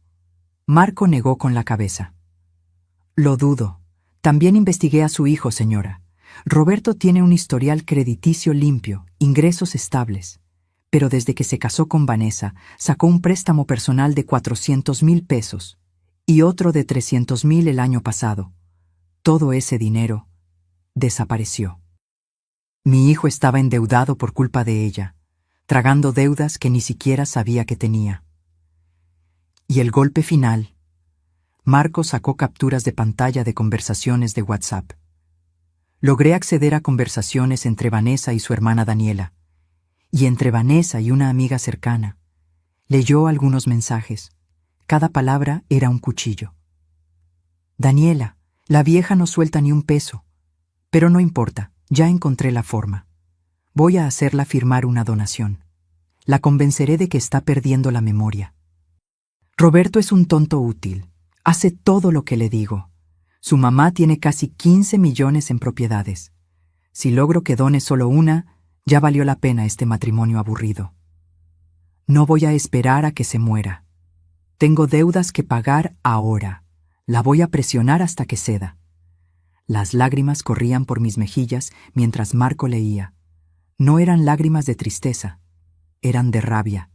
Marco negó con la cabeza. Lo dudo. También investigué a su hijo, señora. Roberto tiene un historial crediticio limpio, ingresos estables. Pero desde que se casó con Vanessa, sacó un préstamo personal de 400,000 pesos y otro de 300,000 el año pasado. Todo ese dinero desapareció. Mi hijo estaba endeudado por culpa de ella, tragando deudas que ni siquiera sabía que tenía. Y el golpe final. Marco sacó capturas de pantalla de conversaciones de WhatsApp. Logré acceder a conversaciones entre Vanessa y su hermana Daniela, y entre Vanessa y una amiga cercana. Leyó algunos mensajes. Cada palabra era un cuchillo. Daniela, la vieja no suelta ni un peso. Pero no importa, ya encontré la forma. Voy a hacerla firmar una donación. La convenceré de que está perdiendo la memoria. Roberto es un tonto útil. Hace todo lo que le digo. Su mamá tiene casi 15 millones en propiedades. Si logro que done solo una, ya valió la pena este matrimonio aburrido. No voy a esperar a que se muera. Tengo deudas que pagar ahora. La voy a presionar hasta que ceda. Las lágrimas corrían por mis mejillas mientras Marco leía. No eran lágrimas de tristeza, eran de rabia.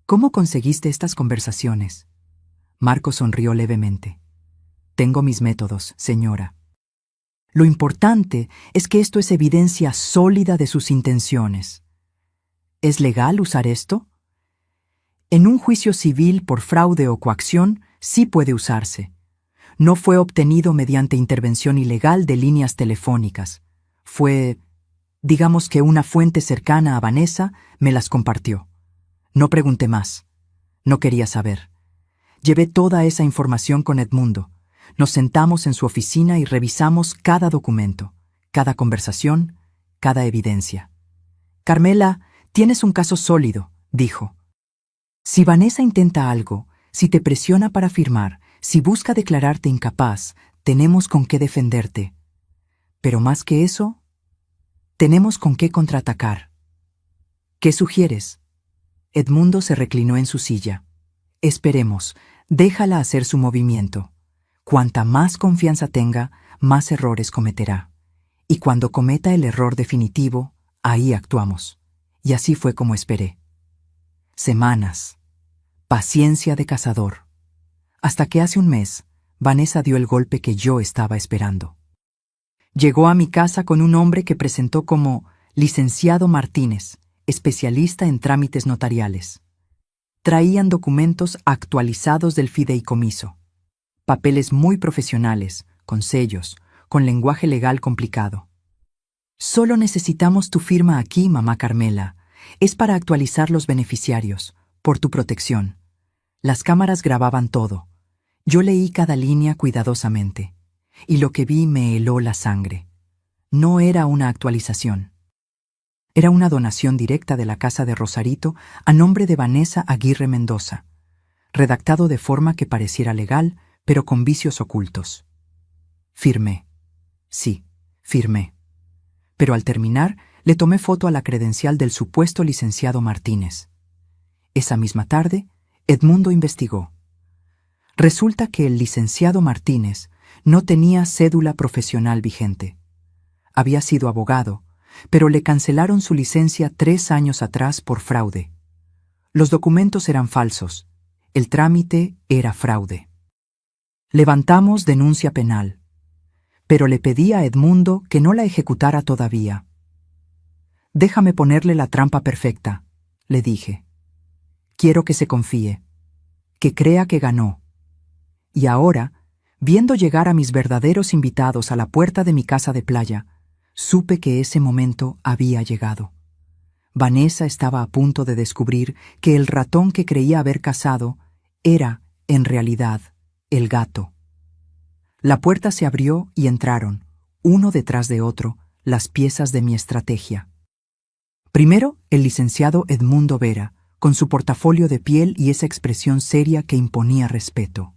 ¿Cómo conseguiste estas conversaciones? Marco sonrió levemente. Tengo mis métodos, señora. Lo importante es que esto es evidencia sólida de sus intenciones. ¿Es legal usar esto? En un juicio civil por fraude o coacción, sí puede usarse. No fue obtenido mediante intervención ilegal de líneas telefónicas. Fue, digamos que una fuente cercana a Vanessa me las compartió. No pregunté más. No quería saber. Llevé toda esa información con Edmundo. Nos sentamos en su oficina y revisamos cada documento, cada conversación, cada evidencia. Carmela, tienes un caso sólido, dijo. Si Vanessa intenta algo, si te presiona para firmar, si busca declararte incapaz, tenemos con qué defenderte. Pero más que eso, tenemos con qué contraatacar. ¿Qué sugieres? Edmundo se reclinó en su silla. Esperemos, déjala hacer su movimiento. Cuanta más confianza tenga, más errores cometerá. Y cuando cometa el error definitivo, ahí actuamos. Y así fue como esperé. Semanas. Paciencia de cazador. Hasta que hace un mes, Vanessa dio el golpe que yo estaba esperando. Llegó a mi casa con un hombre que presentó como licenciado Martínez, especialista en trámites notariales. Traían documentos actualizados del fideicomiso, papeles muy profesionales, con sellos, con lenguaje legal complicado. Solo necesitamos tu firma aquí, mamá Carmela. Es para actualizar los beneficiarios, por tu protección. Las cámaras grababan todo. Yo leí cada línea cuidadosamente, y lo que vi me heló la sangre. No era una actualización. Era una donación directa de la casa de Rosarito a nombre de Vanessa Aguirre Mendoza, redactado de forma que pareciera legal, pero con vicios ocultos. Firmé. Sí, firmé. Pero al terminar, le tomé foto a la credencial del supuesto licenciado Martínez. Esa misma tarde, Edmundo investigó. Resulta que el licenciado Martínez no tenía cédula profesional vigente. Había sido abogado, pero le cancelaron su licencia 3 años atrás por fraude. Los documentos eran falsos. El trámite era fraude. Levantamos denuncia penal, pero le pedí a Edmundo que no la ejecutara todavía. Déjame ponerle la trampa perfecta, le dije. Quiero que se confíe, que crea que ganó. Y ahora, viendo llegar a mis verdaderos invitados a la puerta de mi casa de playa, supe que ese momento había llegado. Vanessa estaba a punto de descubrir que el ratón que creía haber cazado era, en realidad, el gato. La puerta se abrió y entraron, uno detrás de otro, las piezas de mi estrategia. Primero, el licenciado Edmundo Vera, con su portafolio de piel y esa expresión seria que imponía respeto.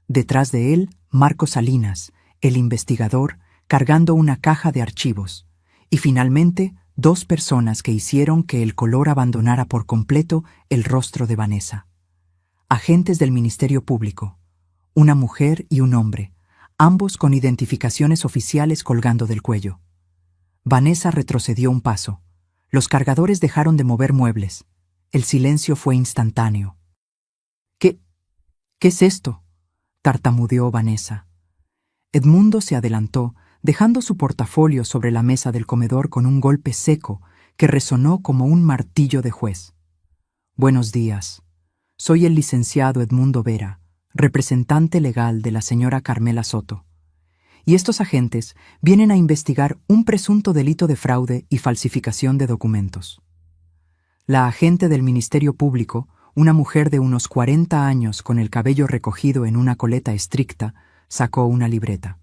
Detrás de él, Marco Salinas, el investigador, cargando una caja de archivos. Y finalmente, 2 personas que hicieron que el color abandonara por completo el rostro de Vanessa. agentes del Ministerio Público, una mujer y un hombre, ambos con identificaciones oficiales colgando del cuello. Vanessa retrocedió un paso. Los cargadores dejaron de mover muebles. El silencio fue instantáneo. ¿Qué es esto?, tartamudeó Vanessa. Edmundo se adelantó, dejando su portafolio sobre la mesa del comedor con un golpe seco que resonó como un martillo de juez. Buenos días. Soy el licenciado Edmundo Vera, representante legal de la señora Carmela Soto. Y estos agentes vienen a investigar un presunto delito de fraude y falsificación de documentos. La agente del Ministerio Público, una mujer de unos 40 años con el cabello recogido en una coleta estricta, sacó una libreta.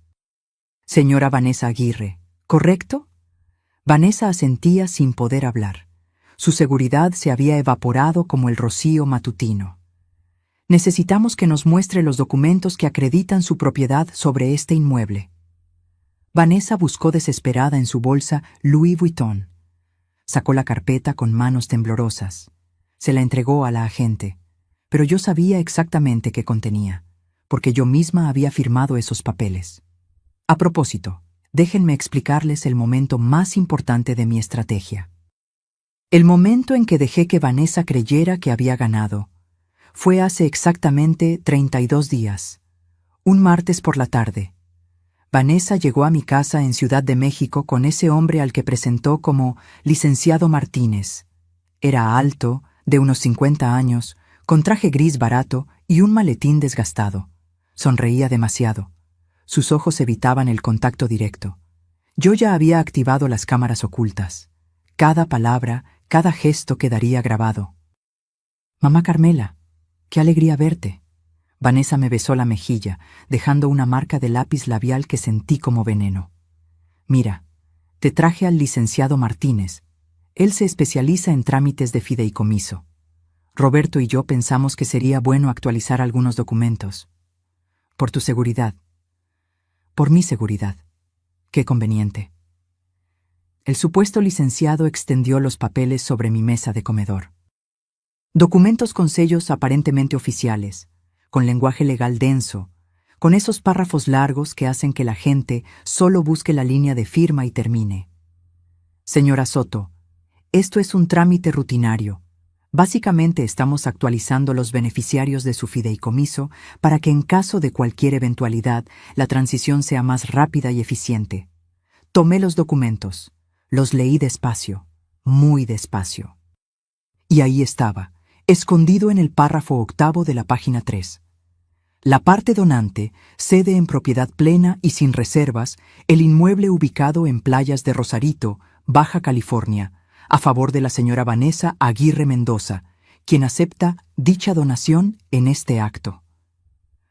Señora Vanessa Aguirre, ¿correcto? Vanessa asentía sin poder hablar. Su seguridad se había evaporado como el rocío matutino. Necesitamos que nos muestre los documentos que acreditan su propiedad sobre este inmueble. Vanessa buscó desesperada en su bolsa Louis Vuitton. Sacó la carpeta con manos temblorosas. Se la entregó a la agente, pero yo sabía exactamente qué contenía, porque yo misma había firmado esos papeles. A propósito, déjenme explicarles el momento más importante de mi estrategia. El momento en que dejé que Vanessa creyera que había ganado fue hace exactamente 32 días, un martes por la tarde. Vanessa llegó a mi casa en Ciudad de México con ese hombre al que presentó como licenciado Martínez. Era alto, de unos 50 años, con traje gris barato y un maletín desgastado. Sonreía demasiado. Sus ojos evitaban el contacto directo. Yo ya había activado las cámaras ocultas. Cada palabra, cada gesto quedaría grabado. Mamá Carmela, qué alegría verte. Vanessa me besó la mejilla, dejando una marca de lápiz labial que sentí como veneno. Mira, te traje al licenciado Martínez. Él se especializa en trámites de fideicomiso. Roberto y yo pensamos que sería bueno actualizar algunos documentos. Por tu seguridad. Por mi seguridad. Qué conveniente. El supuesto licenciado extendió los papeles sobre mi mesa de comedor. Documentos con sellos aparentemente oficiales, con lenguaje legal denso, con esos párrafos largos que hacen que la gente solo busque la línea de firma y termine. Señora Soto, esto es un trámite rutinario. Básicamente estamos actualizando los beneficiarios de su fideicomiso para que en caso de cualquier eventualidad la transición sea más rápida y eficiente. Tomé los documentos, los leí despacio, muy despacio. Y ahí estaba, escondido en el párrafo 8 de la página 3. La parte donante cede en propiedad plena y sin reservas el inmueble ubicado en Playas de Rosarito, Baja California, a favor de la señora Vanessa Aguirre Mendoza, quien acepta dicha donación en este acto.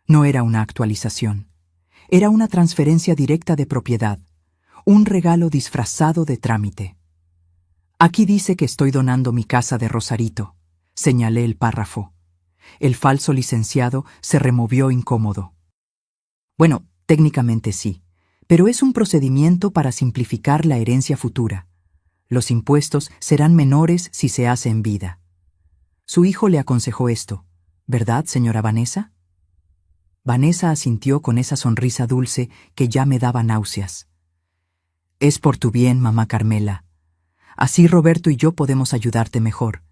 No era una actualización, era una transferencia directa de propiedad, un regalo disfrazado de trámite. Aquí dice que estoy donando mi casa de Rosarito, señalé el párrafo. El falso licenciado se removió incómodo. Bueno, técnicamente sí, pero es un procedimiento para simplificar la herencia futura. Los impuestos serán menores si se hace en vida. Su hijo le aconsejó esto, ¿verdad, señora Vanessa? Vanessa asintió con esa sonrisa dulce que ya me daba náuseas. Es por tu bien, mamá Carmela. Así Roberto y yo podemos ayudarte mejor.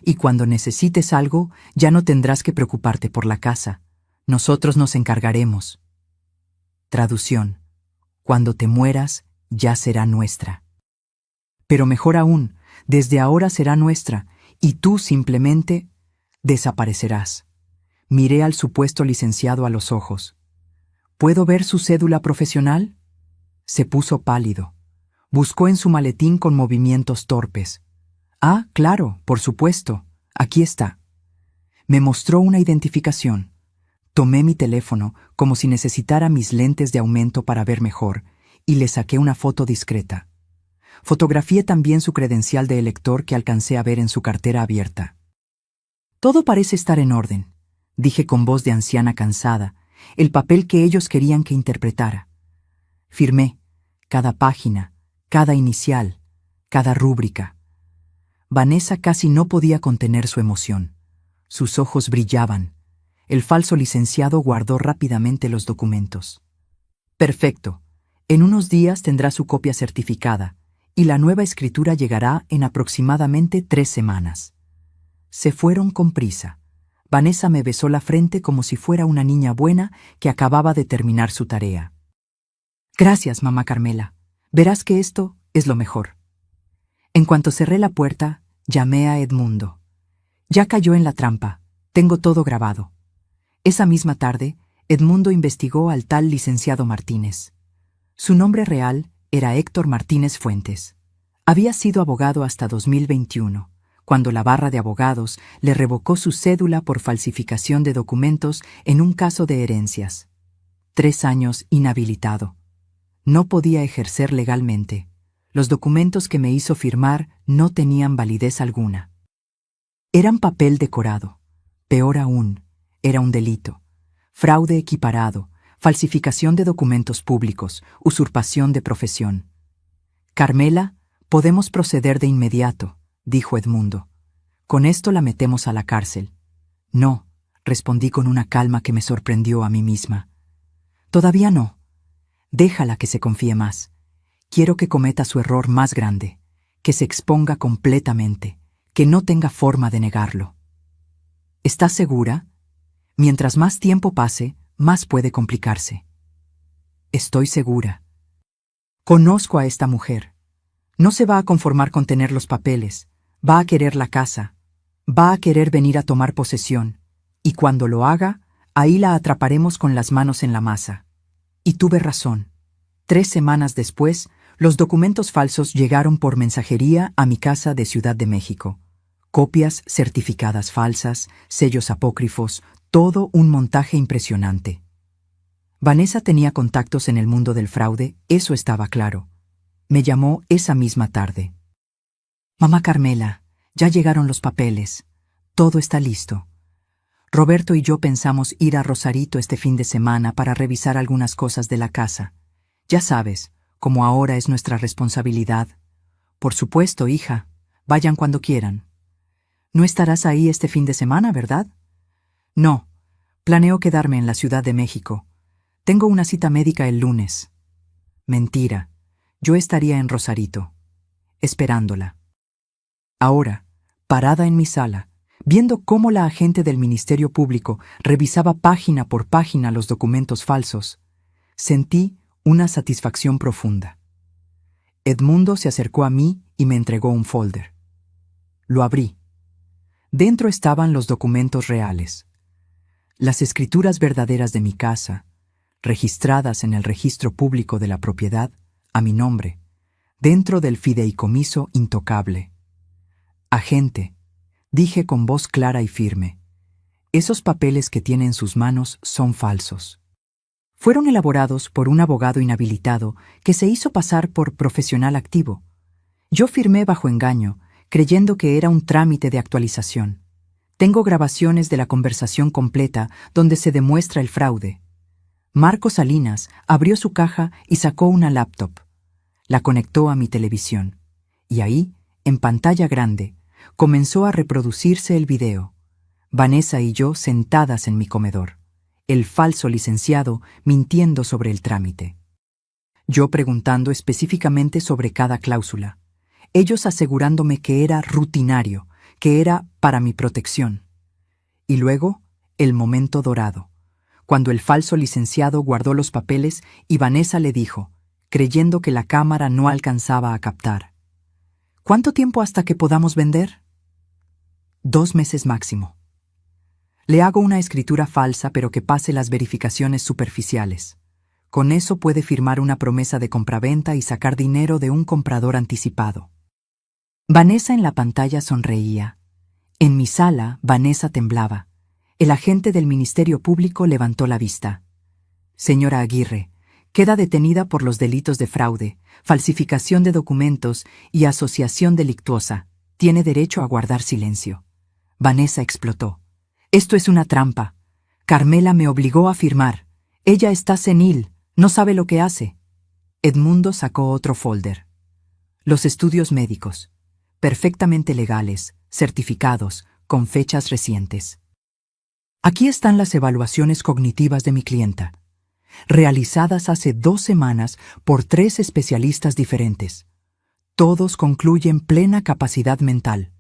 Y cuando necesites algo, ya no tendrás que preocuparte por la casa. Nosotros nos encargaremos. Traducción. Cuando te mueras, ya será nuestra. Pero mejor aún, desde ahora será nuestra, y tú simplemente desaparecerás. Miré al supuesto licenciado a los ojos. ¿Puedo ver su cédula profesional? Se puso pálido. Buscó en su maletín con movimientos torpes. Ah, claro, por supuesto. Aquí está. Me mostró una identificación. Tomé mi teléfono como si necesitara mis lentes de aumento para ver mejor y le saqué una foto discreta. Fotografié también su credencial de elector que alcancé a ver en su cartera abierta. Todo parece estar en orden, dije con voz de anciana cansada, el papel que ellos querían que interpretara. Firmé, cada página, cada inicial, cada rúbrica. Vanessa casi no podía contener su emoción. Sus ojos brillaban, El falso licenciado guardó rápidamente los documentos. Perfecto. En unos días tendrá su copia certificada, y la nueva escritura llegará en aproximadamente 3 semanas. Se fueron con prisa. Vanessa me besó la frente como si fuera una niña buena que acababa de terminar su tarea. Gracias, mamá Carmela. Verás que esto es lo mejor. En cuanto cerré la puerta, llamé a Edmundo. Ya cayó en la trampa. Tengo todo grabado. Esa misma tarde, Edmundo investigó al tal licenciado Martínez. Su nombre real era Héctor Martínez Fuentes. Había sido abogado hasta 2021, cuando la barra de abogados le revocó su cédula por falsificación de documentos en un caso de herencias. 3 años inhabilitado. No podía ejercer legalmente. Los documentos que me hizo firmar no tenían validez alguna. Eran papel decorado. Peor aún, era un delito. Fraude equiparado, falsificación de documentos públicos, usurpación de profesión. Carmela, podemos proceder de inmediato, dijo Edmundo. Con esto la metemos a la cárcel. No, respondí con una calma que me sorprendió a mí misma. Todavía no. Déjala que se confíe más. Quiero que cometa su error más grande, que se exponga completamente, que no tenga forma de negarlo. ¿Estás segura? Mientras más tiempo pase, más puede complicarse. Estoy segura. Conozco a esta mujer. No se va a conformar con tener los papeles, va a querer la casa, va a querer venir a tomar posesión, y cuando lo haga, ahí la atraparemos con las manos en la masa. Y tuve razón. 3 semanas después, los documentos falsos llegaron por mensajería a mi casa de Ciudad de México. Copias certificadas falsas, sellos apócrifos, todo un montaje impresionante. Vanessa tenía contactos en el mundo del fraude, eso estaba claro. Me llamó esa misma tarde. Mamá Carmela, ya llegaron los papeles. Todo está listo. Roberto y yo pensamos ir a Rosarito este fin de semana para revisar algunas cosas de la casa. Ya sabes, como ahora es nuestra responsabilidad. Por supuesto, hija. Vayan cuando quieran. No estarás ahí este fin de semana, ¿verdad? No. Planeo quedarme en la Ciudad de México. Tengo una cita médica el lunes. Mentira. Yo estaría en Rosarito, esperándola. Ahora, parada en mi sala, viendo cómo la agente del Ministerio Público revisaba página por página los documentos falsos, sentí una satisfacción profunda. Edmundo se acercó a mí y me entregó un folder. Lo abrí. Dentro estaban los documentos reales. Las escrituras verdaderas de mi casa, registradas en el registro público de la propiedad, a mi nombre, dentro del fideicomiso intocable. Agente, dije con voz clara y firme, esos papeles que tiene en sus manos son falsos. Fueron elaborados por un abogado inhabilitado que se hizo pasar por profesional activo. Yo firmé bajo engaño, creyendo que era un trámite de actualización. Tengo grabaciones de la conversación completa donde se demuestra el fraude. Marco Salinas abrió su caja y sacó una laptop. La conectó a mi televisión. Y ahí, en pantalla grande, comenzó a reproducirse el video. Vanessa y yo sentadas en mi comedor. El falso licenciado mintiendo sobre el trámite. Yo preguntando específicamente sobre cada cláusula. Ellos asegurándome que era rutinario, que era para mi protección. Y luego, el momento dorado, cuando el falso licenciado guardó los papeles y Vanessa le dijo, creyendo que la cámara no alcanzaba a captar: ¿cuánto tiempo hasta que podamos vender? 2 meses máximo. Le hago una escritura falsa pero que pase las verificaciones superficiales. Con eso puede firmar una promesa de compraventa y sacar dinero de un comprador anticipado. Vanessa en la pantalla sonreía. En mi sala, Vanessa temblaba. El agente del Ministerio Público levantó la vista. Señora Aguirre, queda detenida por los delitos de fraude, falsificación de documentos y asociación delictuosa. Tiene derecho a guardar silencio. Vanessa explotó. Esto es una trampa. Carmela me obligó a firmar. Ella está senil, no sabe lo que hace. Edmundo sacó otro folder. Los estudios médicos, perfectamente legales, certificados, con fechas recientes. Aquí están las evaluaciones cognitivas de mi clienta, realizadas hace 2 semanas por 3 especialistas diferentes. Todos concluyen plena capacidad mental.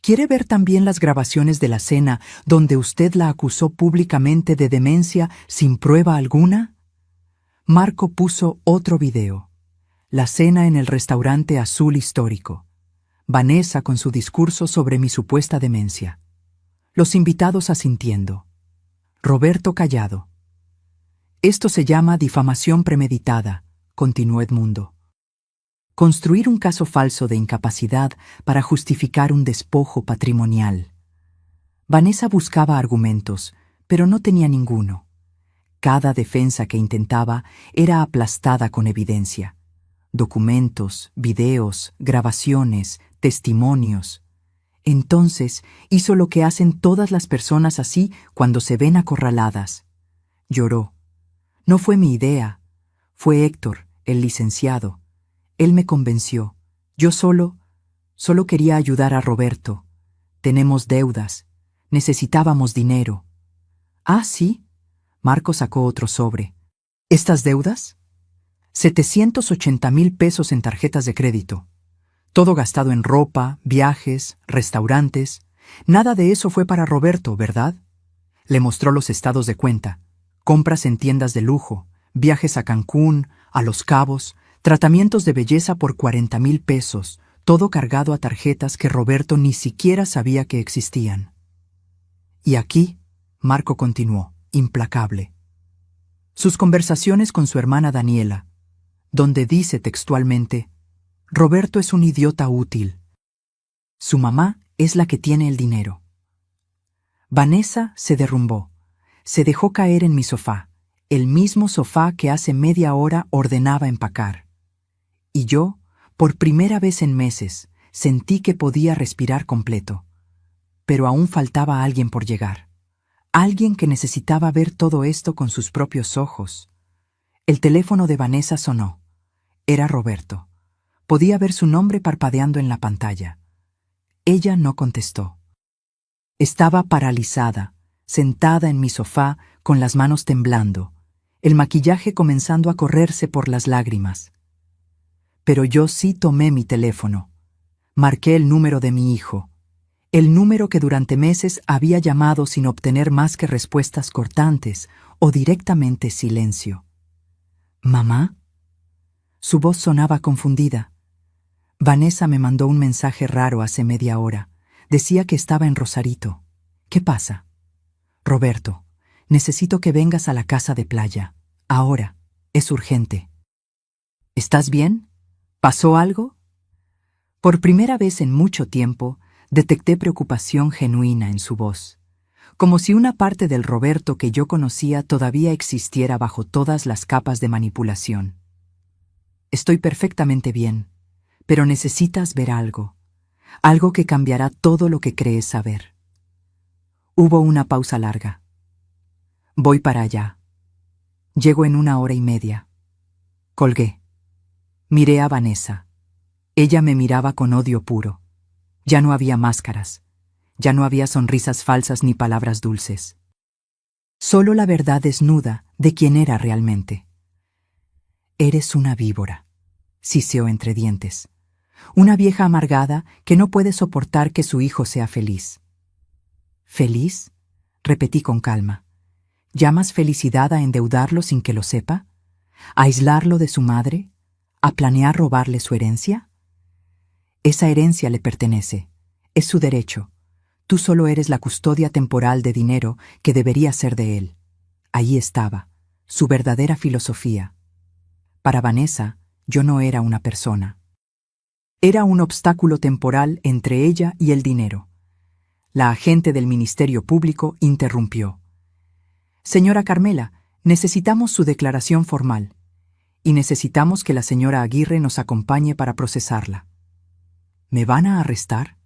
¿Quiere ver también las grabaciones de la cena donde usted la acusó públicamente de demencia sin prueba alguna? Marco puso otro video. La cena en el restaurante azul histórico. Vanessa con su discurso sobre mi supuesta demencia. Los invitados asintiendo. Roberto callado. Esto se llama difamación premeditada, continuó Edmundo. Construir un caso falso de incapacidad para justificar un despojo patrimonial. Vanessa buscaba argumentos, pero no tenía ninguno. Cada defensa que intentaba era aplastada con evidencia. Documentos, videos, grabaciones, testimonios. Entonces hizo lo que hacen todas las personas así cuando se ven acorraladas. Lloró. No fue mi idea. Fue Héctor, el licenciado. Él me convenció. Yo solo quería ayudar a Roberto. Tenemos deudas. Necesitábamos dinero. Ah, sí. Marco sacó otro sobre. ¿Estas deudas? 780,000 pesos en tarjetas de crédito. Todo gastado en ropa, viajes, restaurantes. Nada de eso fue para Roberto, ¿verdad? Le mostró los estados de cuenta. Compras en tiendas de lujo, viajes a Cancún, a Los Cabos, tratamientos de belleza por 40,000 pesos, todo cargado a tarjetas que Roberto ni siquiera sabía que existían. Y aquí, Marco continuó, implacable. Sus conversaciones con su hermana Daniela, donde dice textualmente, Roberto es un idiota útil. Su mamá es la que tiene el dinero. Vanessa se derrumbó. Se dejó caer en mi sofá, el mismo sofá que hace media hora ordenaba empacar. Y yo, por primera vez en meses, sentí que podía respirar completo. Pero aún faltaba alguien por llegar. Alguien que necesitaba ver todo esto con sus propios ojos. El teléfono de Vanessa sonó. Era Roberto. Podía ver su nombre parpadeando en la pantalla. Ella no contestó. Estaba paralizada, sentada en mi sofá con las manos temblando, el maquillaje comenzando a correrse por las lágrimas. Pero yo sí tomé mi teléfono. Marqué el número de mi hijo, el número que durante meses había llamado sin obtener más que respuestas cortantes o directamente silencio. ¿Mamá? Su voz sonaba confundida. Vanessa me mandó un mensaje raro hace media hora. Decía que estaba en Rosarito. ¿Qué pasa? Roberto, necesito que vengas a la casa de playa. Ahora. Es urgente. ¿Estás bien? ¿Pasó algo? Por primera vez en mucho tiempo, detecté preocupación genuina en su voz, como si una parte del Roberto que yo conocía todavía existiera bajo todas las capas de manipulación. Estoy perfectamente bien, pero necesitas ver algo, algo que cambiará todo lo que crees saber. Hubo una pausa larga. Voy para allá. Llego en 1 hora y media. Colgué. Miré a Vanessa. Ella me miraba con odio puro. Ya no había máscaras. Ya no había sonrisas falsas ni palabras dulces. Solo la verdad desnuda de quién era realmente. Eres una víbora, siseó entre dientes. Una vieja amargada que no puede soportar que su hijo sea feliz. ¿Feliz? Repetí con calma. ¿Llamas felicidad a endeudarlo sin que lo sepa? ¿A aislarlo de su madre? ¿A planear robarle su herencia? Esa herencia le pertenece. Es su derecho. Tú solo eres la custodia temporal de dinero que debería ser de él. Ahí estaba, su verdadera filosofía. Para Vanessa, yo no era una persona. Era un obstáculo temporal entre ella y el dinero. La agente del Ministerio Público interrumpió. Señora Carmela, necesitamos su declaración formal. Y necesitamos que la señora Aguirre nos acompañe para procesarla. ¿Me van a arrestar?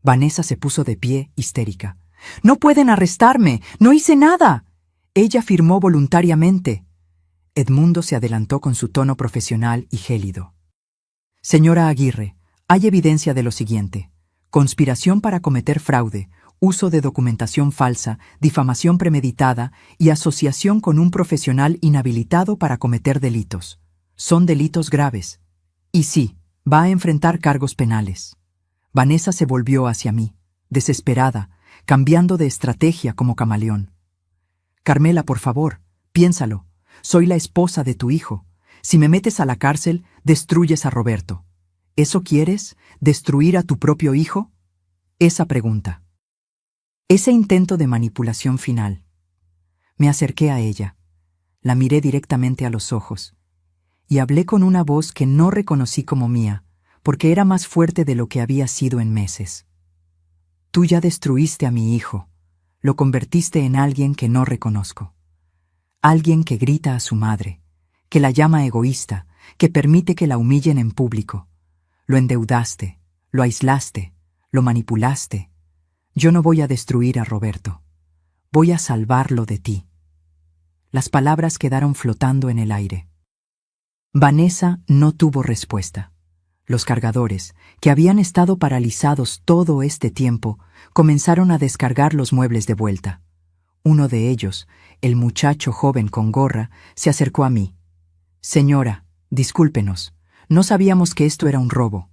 Vanessa se puso de pie, histérica. ¡No pueden arrestarme! ¡No hice nada! Ella firmó voluntariamente. Edmundo se adelantó con su tono profesional y gélido. Señora Aguirre, hay evidencia de lo siguiente. Conspiración para cometer fraude, uso de documentación falsa, difamación premeditada y asociación con un profesional inhabilitado para cometer delitos. Son delitos graves. Y sí, va a enfrentar cargos penales. Vanessa se volvió hacia mí, desesperada, cambiando de estrategia como camaleón. Carmela, por favor, piénsalo. Soy la esposa de tu hijo. Si me metes a la cárcel, destruyes a Roberto. ¿Eso quieres? ¿Destruir a tu propio hijo? Esa pregunta. Ese intento de manipulación final. Me acerqué a ella, la miré directamente a los ojos, y hablé con una voz que no reconocí como mía, porque era más fuerte de lo que había sido en meses. Tú ya destruiste a mi hijo, lo convertiste en alguien que no reconozco. Alguien que grita a su madre, que la llama egoísta, que permite que la humillen en público. Lo endeudaste, lo aislaste, lo manipulaste. Yo no voy a destruir a Roberto. Voy a salvarlo de ti. Las palabras quedaron flotando en el aire. Vanessa no tuvo respuesta. Los cargadores, que habían estado paralizados todo este tiempo, comenzaron a descargar los muebles de vuelta. Uno de ellos, el muchacho joven con gorra, se acercó a mí. Señora, discúlpenos, no sabíamos que esto era un robo.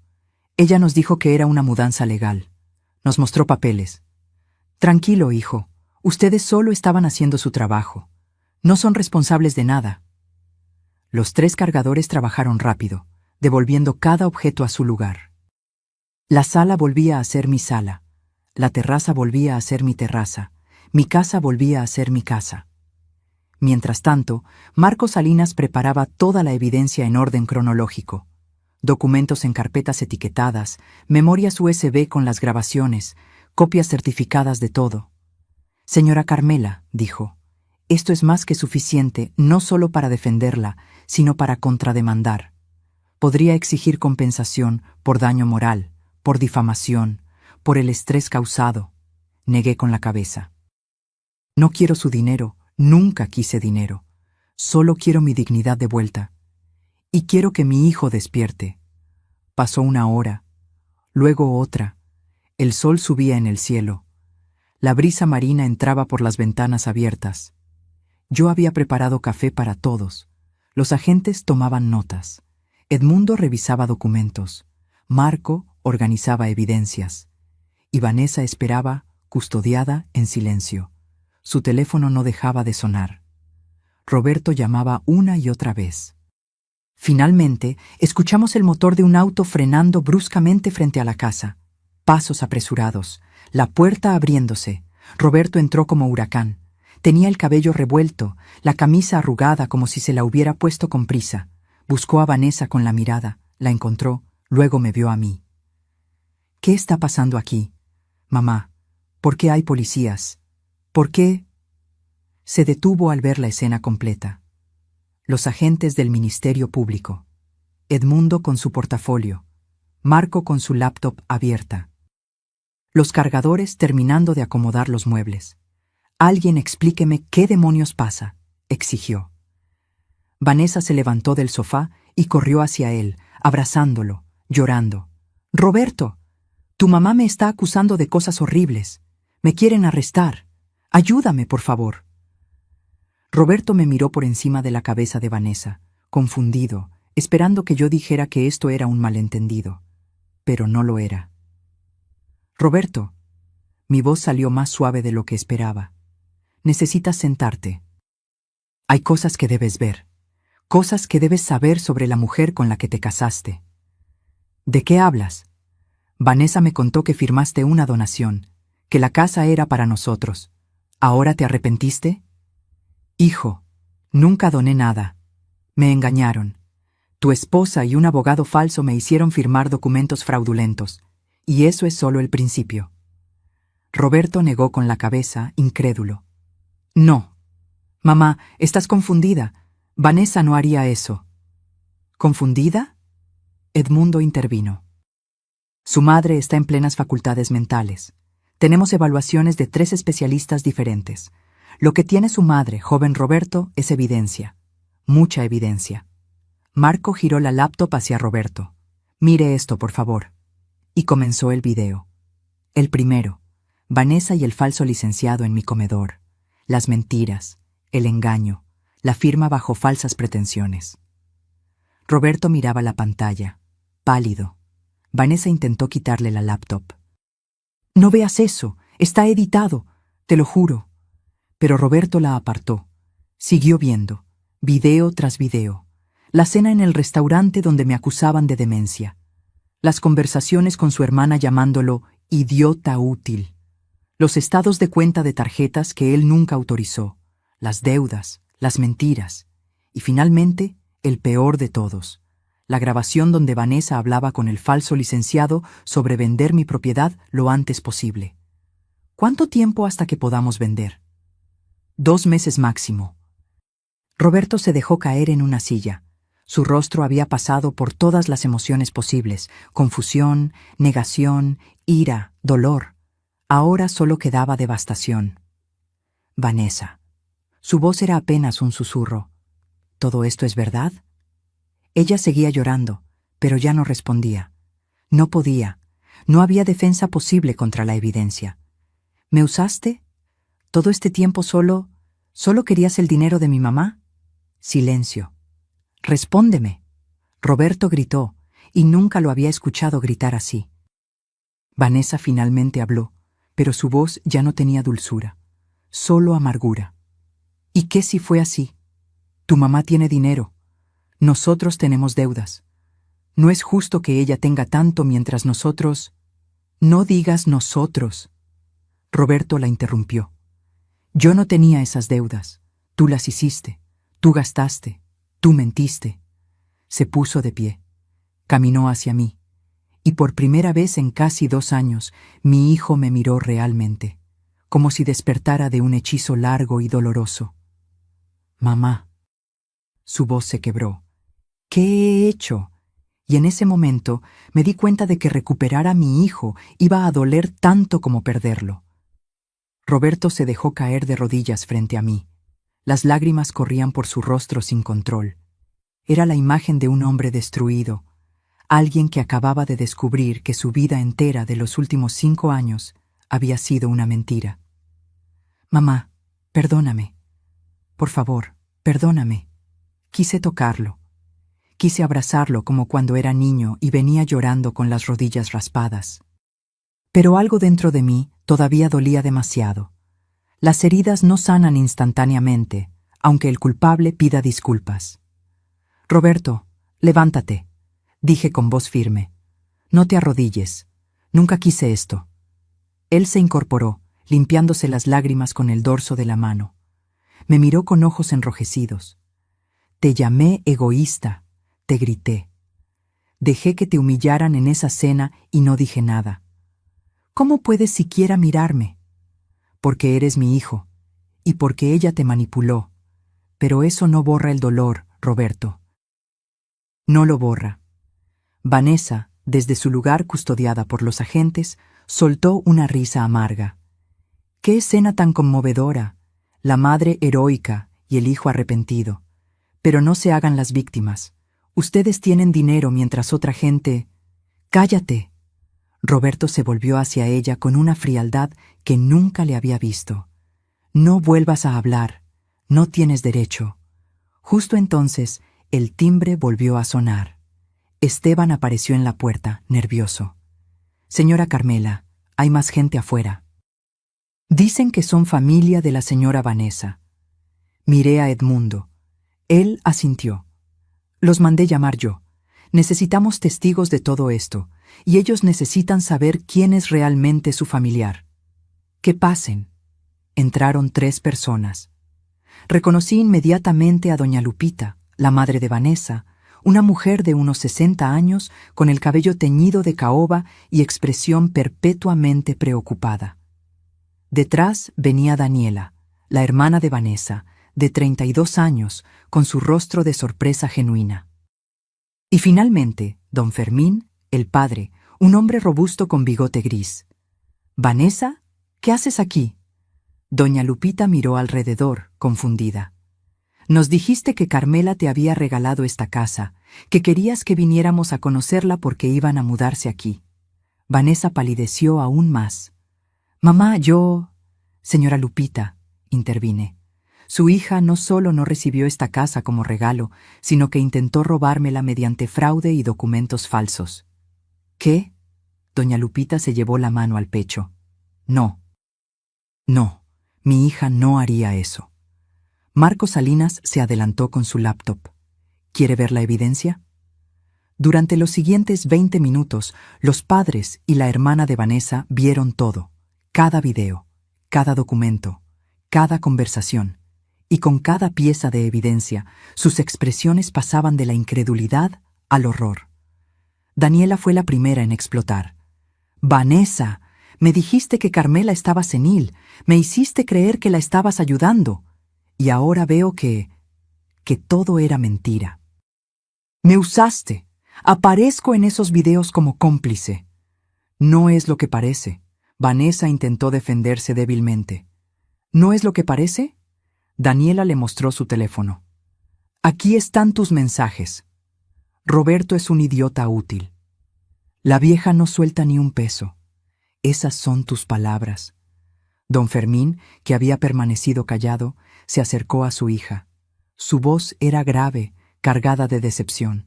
Ella nos dijo que era una mudanza legal. Nos mostró papeles. Tranquilo, hijo, ustedes solo estaban haciendo su trabajo. No son responsables de nada. Los 3 cargadores trabajaron rápido, devolviendo cada objeto a su lugar. La sala volvía a ser mi sala, la terraza volvía a ser mi terraza, mi casa volvía a ser mi casa. Mientras tanto, Marco Salinas preparaba toda la evidencia en orden cronológico. Documentos en carpetas etiquetadas, memorias USB con las grabaciones, copias certificadas de todo. Señora Carmela, dijo, esto es más que suficiente no solo para defenderla, sino para contrademandar. Podría exigir compensación por daño moral, por difamación, por el estrés causado. Negué con la cabeza. No quiero su dinero, nunca quise dinero. Solo quiero mi dignidad de vuelta. Y quiero que mi hijo despierte. Pasó una hora, luego otra. El sol subía en el cielo. La brisa marina entraba por las ventanas abiertas. Yo había preparado café para todos. Los agentes tomaban notas. Edmundo revisaba documentos. Marco organizaba evidencias. Y Vanessa esperaba, custodiada, en silencio. Su teléfono no dejaba de sonar. Roberto llamaba una y otra vez. Finalmente, escuchamos el motor de un auto frenando bruscamente frente a la casa. Pasos apresurados, la puerta abriéndose. Roberto entró como huracán. Tenía el cabello revuelto, la camisa arrugada como si se la hubiera puesto con prisa. Buscó a Vanessa con la mirada, la encontró, luego me vio a mí. ¿Qué está pasando aquí? Mamá, ¿por qué hay policías? ¿Por qué? Se detuvo al ver la escena completa. Los agentes del Ministerio Público. Edmundo con su portafolio. Marco con su laptop abierta. Los cargadores terminando de acomodar los muebles. Alguien explíqueme qué demonios pasa, exigió. Vanessa se levantó del sofá y corrió hacia él, abrazándolo, llorando. Roberto, tu mamá me está acusando de cosas horribles. Me quieren arrestar. Ayúdame, por favor. Roberto me miró por encima de la cabeza de Vanessa, confundido, esperando que yo dijera que esto era un malentendido. Pero no lo era. Roberto, mi voz salió más suave de lo que esperaba. Necesitas sentarte. Hay cosas que debes ver, cosas que debes saber sobre la mujer con la que te casaste. ¿De qué hablas? Vanessa me contó que firmaste una donación, que la casa era para nosotros. ¿Ahora te arrepentiste? Hijo, nunca doné nada. Me engañaron. Tu esposa y un abogado falso me hicieron firmar documentos fraudulentos, y eso es solo el principio. Roberto negó con la cabeza, incrédulo. No. Mamá, estás confundida. Vanessa no haría eso. ¿Confundida? Edmundo intervino. Su madre está en plenas facultades mentales. Tenemos evaluaciones de 3 especialistas diferentes. Lo que tiene su madre, joven Roberto, es evidencia. Mucha evidencia. Marco giró la laptop hacia Roberto. Mire esto, por favor. Y comenzó el video. El primero. Vanessa y el falso licenciado en mi comedor, las mentiras, el engaño, la firma bajo falsas pretensiones. Roberto miraba la pantalla, pálido. Vanessa intentó quitarle la laptop. «No veas eso, está editado, te lo juro». Pero Roberto la apartó. Siguió viendo, video tras video. La cena en el restaurante donde me acusaban de demencia. Las conversaciones con su hermana llamándolo idiota útil. Los estados de cuenta de tarjetas que él nunca autorizó. Las deudas, las mentiras. Y finalmente, el peor de todos. La grabación donde Vanessa hablaba con el falso licenciado sobre vender mi propiedad lo antes posible. ¿Cuánto tiempo hasta que podamos vender? 2 meses máximo. Roberto se dejó caer en una silla. Su rostro había pasado por todas las emociones posibles: confusión, negación, ira, dolor. Ahora solo quedaba devastación. Vanessa. Su voz era apenas un susurro. ¿Todo esto es verdad? Ella seguía llorando, pero ya no respondía. No podía. No había defensa posible contra la evidencia. ¿Me usaste? ¿Todo este tiempo solo querías el dinero de mi mamá? Silencio. Respóndeme. Roberto gritó, y nunca lo había escuchado gritar así. Vanessa finalmente habló, pero su voz ya no tenía dulzura, solo amargura. ¿Y qué si fue así? Tu mamá tiene dinero. Nosotros tenemos deudas. No es justo que ella tenga tanto mientras nosotros... No digas nosotros. Roberto la interrumpió. Yo no tenía esas deudas. Tú las hiciste. Tú gastaste. Tú mentiste. Se puso de pie. Caminó hacia mí. Y por primera vez en casi 2 años, mi hijo me miró realmente, como si despertara de un hechizo largo y doloroso. Mamá. Su voz se quebró. ¿Qué he hecho? Y en ese momento me di cuenta de que recuperar a mi hijo iba a doler tanto como perderlo. Roberto se dejó caer de rodillas frente a mí. Las lágrimas corrían por su rostro sin control. Era la imagen de un hombre destruido, alguien que acababa de descubrir que su vida entera de los últimos 5 años había sido una mentira. Mamá, perdóname. Por favor, perdóname. Quise tocarlo. Quise abrazarlo como cuando era niño y venía llorando con las rodillas raspadas. Pero algo dentro de mí todavía dolía demasiado. Las heridas no sanan instantáneamente, aunque el culpable pida disculpas. Roberto, levántate, dije con voz firme. No te arrodilles. Nunca quise esto. Él se incorporó, limpiándose las lágrimas con el dorso de la mano. Me miró con ojos enrojecidos. Te llamé egoísta, te grité. Dejé que te humillaran en esa cena y no dije nada. ¿Cómo puedes siquiera mirarme? Porque eres mi hijo, y porque ella te manipuló. Pero eso no borra el dolor, Roberto. No lo borra. Vanessa, desde su lugar custodiada por los agentes, soltó una risa amarga. ¡Qué escena tan conmovedora! La madre heroica y el hijo arrepentido. Pero no se hagan las víctimas. Ustedes tienen dinero mientras otra gente... ¡Cállate! Roberto se volvió hacia ella con una frialdad que nunca le había visto. No vuelvas a hablar. No tienes derecho. Justo entonces, el timbre volvió a sonar. Esteban apareció en la puerta, nervioso. Señora Carmela, hay más gente afuera. Dicen que son familia de la señora Vanessa. Miré a Edmundo. Él asintió. Los mandé llamar yo. Necesitamos testigos de todo esto, y ellos necesitan saber quién es realmente su familiar. Que pasen. Entraron 3 personas. Reconocí inmediatamente a doña Lupita, la madre de Vanessa, una mujer de unos 60 años con el cabello teñido de caoba y expresión perpetuamente preocupada. Detrás venía Daniela, la hermana de Vanessa, de 32 años, con su rostro de sorpresa genuina. Y finalmente, don Fermín, el padre, un hombre robusto con bigote gris. «Vanessa, ¿qué haces aquí?» Doña Lupita miró alrededor, confundida. «Nos dijiste que Carmela te había regalado esta casa, que querías que viniéramos a conocerla porque iban a mudarse aquí». Vanessa palideció aún más. Mamá, Señora Lupita, intervine. Su hija no solo no recibió esta casa como regalo, sino que intentó robármela mediante fraude y documentos falsos. ¿Qué? Doña Lupita se llevó la mano al pecho. No. No, mi hija no haría eso. Marco Salinas se adelantó con su laptop. ¿Quiere ver la evidencia? Durante los siguientes 20 minutos, los padres y la hermana de Vanessa vieron todo, cada video, cada documento, cada conversación, y con cada pieza de evidencia, sus expresiones pasaban de la incredulidad al horror. Daniela fue la primera en explotar. «Vanessa, me dijiste que Carmela estaba senil, me hiciste creer que la estabas ayudando, y ahora veo que todo era mentira. Me usaste. Aparezco en esos videos como cómplice». «No es lo que parece». Vanessa intentó defenderse débilmente. «¿No es lo que parece?» Daniela le mostró su teléfono. «Aquí están tus mensajes. Roberto es un idiota útil. La vieja no suelta ni un peso. Esas son tus palabras». Don Fermín, que había permanecido callado, se acercó a su hija. Su voz era grave, cargada de decepción.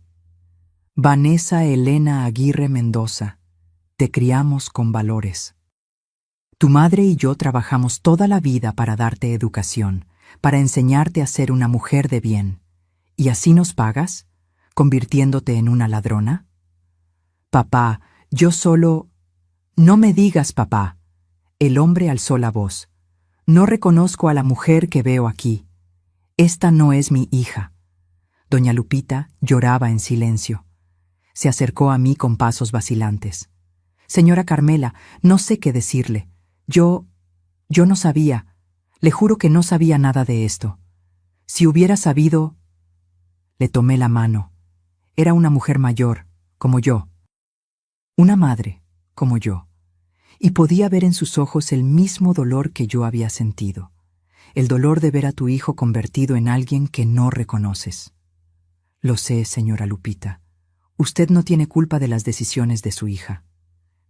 «Vanessa Elena Aguirre Mendoza, te criamos con valores. Tu madre y yo trabajamos toda la vida para darte educación, para enseñarte a ser una mujer de bien. ¿Y así nos pagas? ¿Convirtiéndote en una ladrona?» «Papá, yo solo...» «No me digas papá». El hombre alzó la voz. «No reconozco a la mujer que veo aquí. Esta no es mi hija». Doña Lupita lloraba en silencio. Se acercó a mí con pasos vacilantes. «Señora Carmela, no sé qué decirle. Yo no sabía. Le juro que no sabía nada de esto. Si hubiera sabido...» Le tomé la mano. Era una mujer mayor, como yo. Una madre, como yo. Y podía ver en sus ojos el mismo dolor que yo había sentido. El dolor de ver a tu hijo convertido en alguien que no reconoces. «Lo sé, señora Lupita. Usted no tiene culpa de las decisiones de su hija.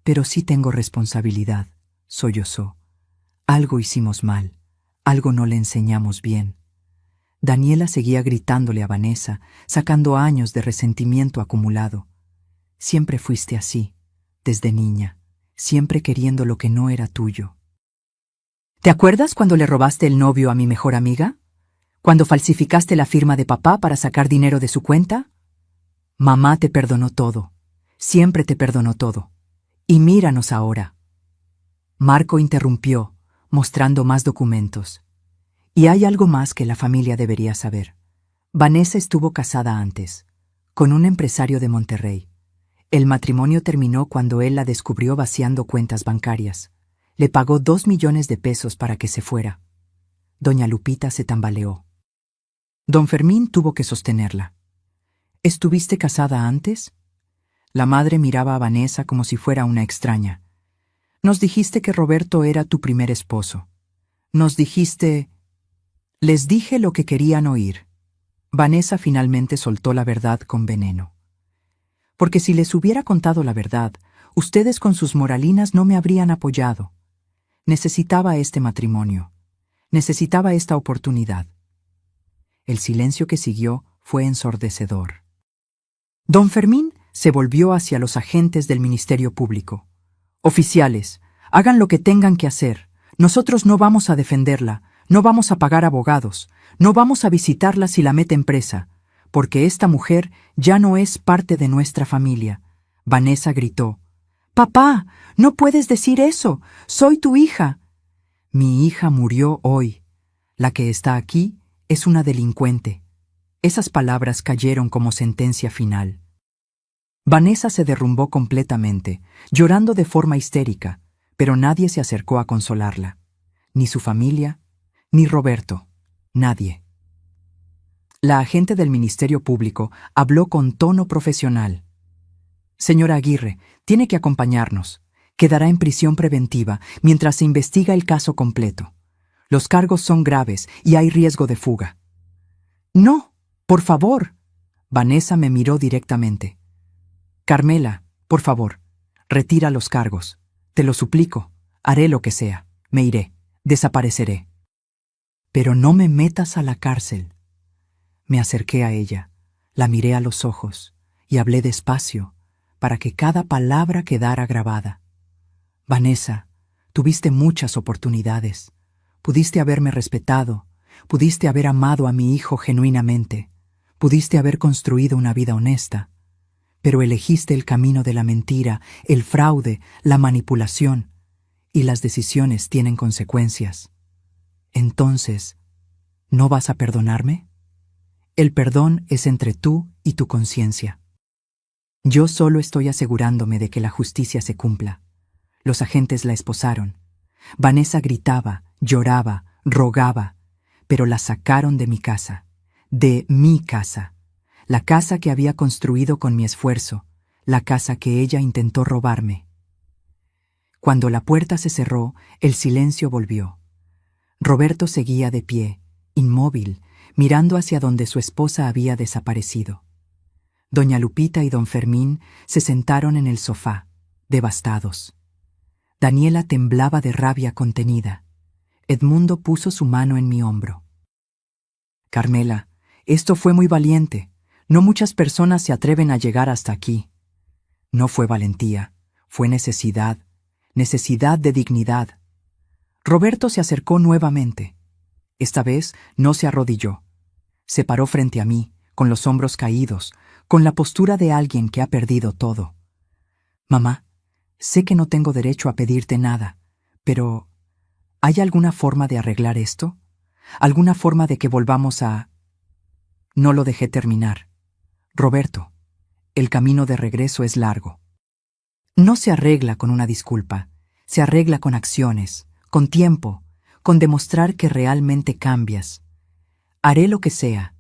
Pero sí tengo responsabilidad», sollozó. «Algo hicimos mal. Algo no le enseñamos bien». Daniela seguía gritándole a Vanessa, sacando años de resentimiento acumulado. «Siempre fuiste así, desde niña, siempre queriendo lo que no era tuyo. ¿Te acuerdas cuando le robaste el novio a mi mejor amiga? ¿Cuando falsificaste la firma de papá para sacar dinero de su cuenta? Mamá te perdonó todo, siempre te perdonó todo. Y míranos ahora». Marco interrumpió, mostrando más documentos. «Y hay algo más que la familia debería saber. Vanessa estuvo casada antes, con un empresario de Monterrey. El matrimonio terminó cuando él la descubrió vaciando cuentas bancarias. Le pagó 2 millones de pesos para que se fuera». Doña Lupita se tambaleó. Don Fermín tuvo que sostenerla. «¿Estuviste casada antes?» La madre miraba a Vanessa como si fuera una extraña. «Nos dijiste que Roberto era tu primer esposo. Nos dijiste...» Les dije lo que querían oír. Vanessa finalmente soltó la verdad con veneno. «Porque si les hubiera contado la verdad, ustedes con sus moralinas no me habrían apoyado. Necesitaba este matrimonio. Necesitaba esta oportunidad». El silencio que siguió fue ensordecedor. Don Fermín se volvió hacia los agentes del Ministerio Público. «Oficiales, hagan lo que tengan que hacer. Nosotros no vamos a defenderla, no vamos a pagar abogados, no vamos a visitarla si la meten presa, porque esta mujer ya no es parte de nuestra familia». Vanessa gritó. «Papá, no puedes decir eso. Soy tu hija». «Mi hija murió hoy. La que está aquí es una delincuente». Esas palabras cayeron como sentencia final. Vanessa se derrumbó completamente, llorando de forma histérica, pero nadie se acercó a consolarla. Ni su familia, ni Roberto, nadie. La agente del Ministerio Público habló con tono profesional. «Señora Aguirre, tiene que acompañarnos. Quedará en prisión preventiva mientras se investiga el caso completo. Los cargos son graves y hay riesgo de fuga». «No, por favor». Vanessa me miró directamente. «Carmela, por favor, retira los cargos. Te lo suplico. Haré lo que sea, me iré, desapareceré. Pero no me metas a la cárcel. Me acerqué a ella, la miré a los ojos y hablé despacio para que cada palabra quedara grabada. Vanessa, tuviste muchas oportunidades. Pudiste haberme respetado, pudiste haber amado a mi hijo genuinamente, pudiste haber construido una vida honesta, pero elegiste el camino de la mentira, el fraude, la manipulación, y las decisiones tienen consecuencias. Entonces, ¿no vas a perdonarme? El perdón es entre tú y tu conciencia. Yo solo estoy asegurándome de que la justicia se cumpla. Los agentes la esposaron. Vanessa gritaba, lloraba, rogaba, pero la sacaron de mi casa, la casa que había construido con mi esfuerzo, la casa que ella intentó robarme. Cuando la puerta se cerró, el silencio volvió. Roberto seguía de pie, inmóvil, mirando hacia donde su esposa había desaparecido. Doña Lupita y don Fermín se sentaron en el sofá, devastados. Daniela temblaba de rabia contenida. Edmundo puso su mano en mi hombro. Carmela, esto fue muy valiente. No muchas personas se atreven a llegar hasta aquí. No fue valentía, fue necesidad de dignidad. Roberto se acercó nuevamente. Esta vez no se arrodilló. Se paró frente a mí, con los hombros caídos, con la postura de alguien que ha perdido todo. Mamá, sé que no tengo derecho a pedirte nada, pero ¿hay alguna forma de arreglar esto? ¿Alguna forma de que volvamos a...? No lo dejé terminar. Roberto, el camino de regreso es largo. No se arregla con una disculpa, se arregla con acciones, con tiempo, con demostrar que realmente cambias. Haré lo que sea.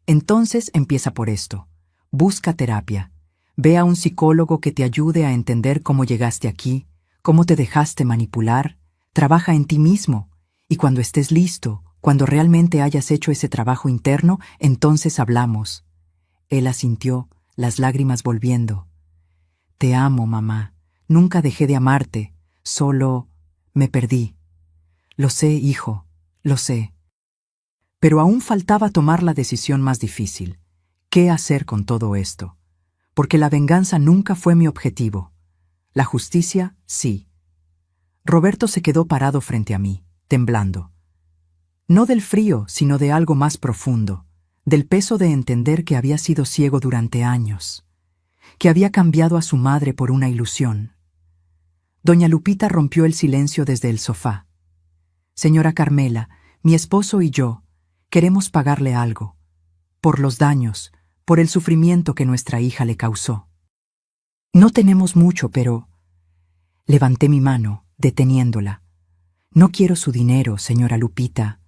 Entonces empieza por esto. Busca terapia. Ve a un psicólogo que te ayude a entender cómo llegaste aquí, cómo te dejaste manipular. Trabaja en ti mismo. Y cuando estés listo, cuando realmente hayas hecho ese trabajo interno, entonces hablamos. Él asintió, las lágrimas volviendo. Te amo, mamá. Nunca dejé de amarte. Solo me perdí. Lo sé, hijo, lo sé. Pero aún faltaba tomar la decisión más difícil. ¿Qué hacer con todo esto? Porque la venganza nunca fue mi objetivo. La justicia, sí. Roberto se quedó parado frente a mí, temblando. No del frío, sino de algo más profundo, del peso de entender que había sido ciego durante años, que había cambiado a su madre por una ilusión. Doña Lupita rompió el silencio desde el sofá. Señora Carmela, mi esposo y yo queremos pagarle algo, por los daños, por el sufrimiento que nuestra hija le causó. No tenemos mucho, pero... Levanté mi mano, deteniéndola. No quiero su dinero, señora Lupita.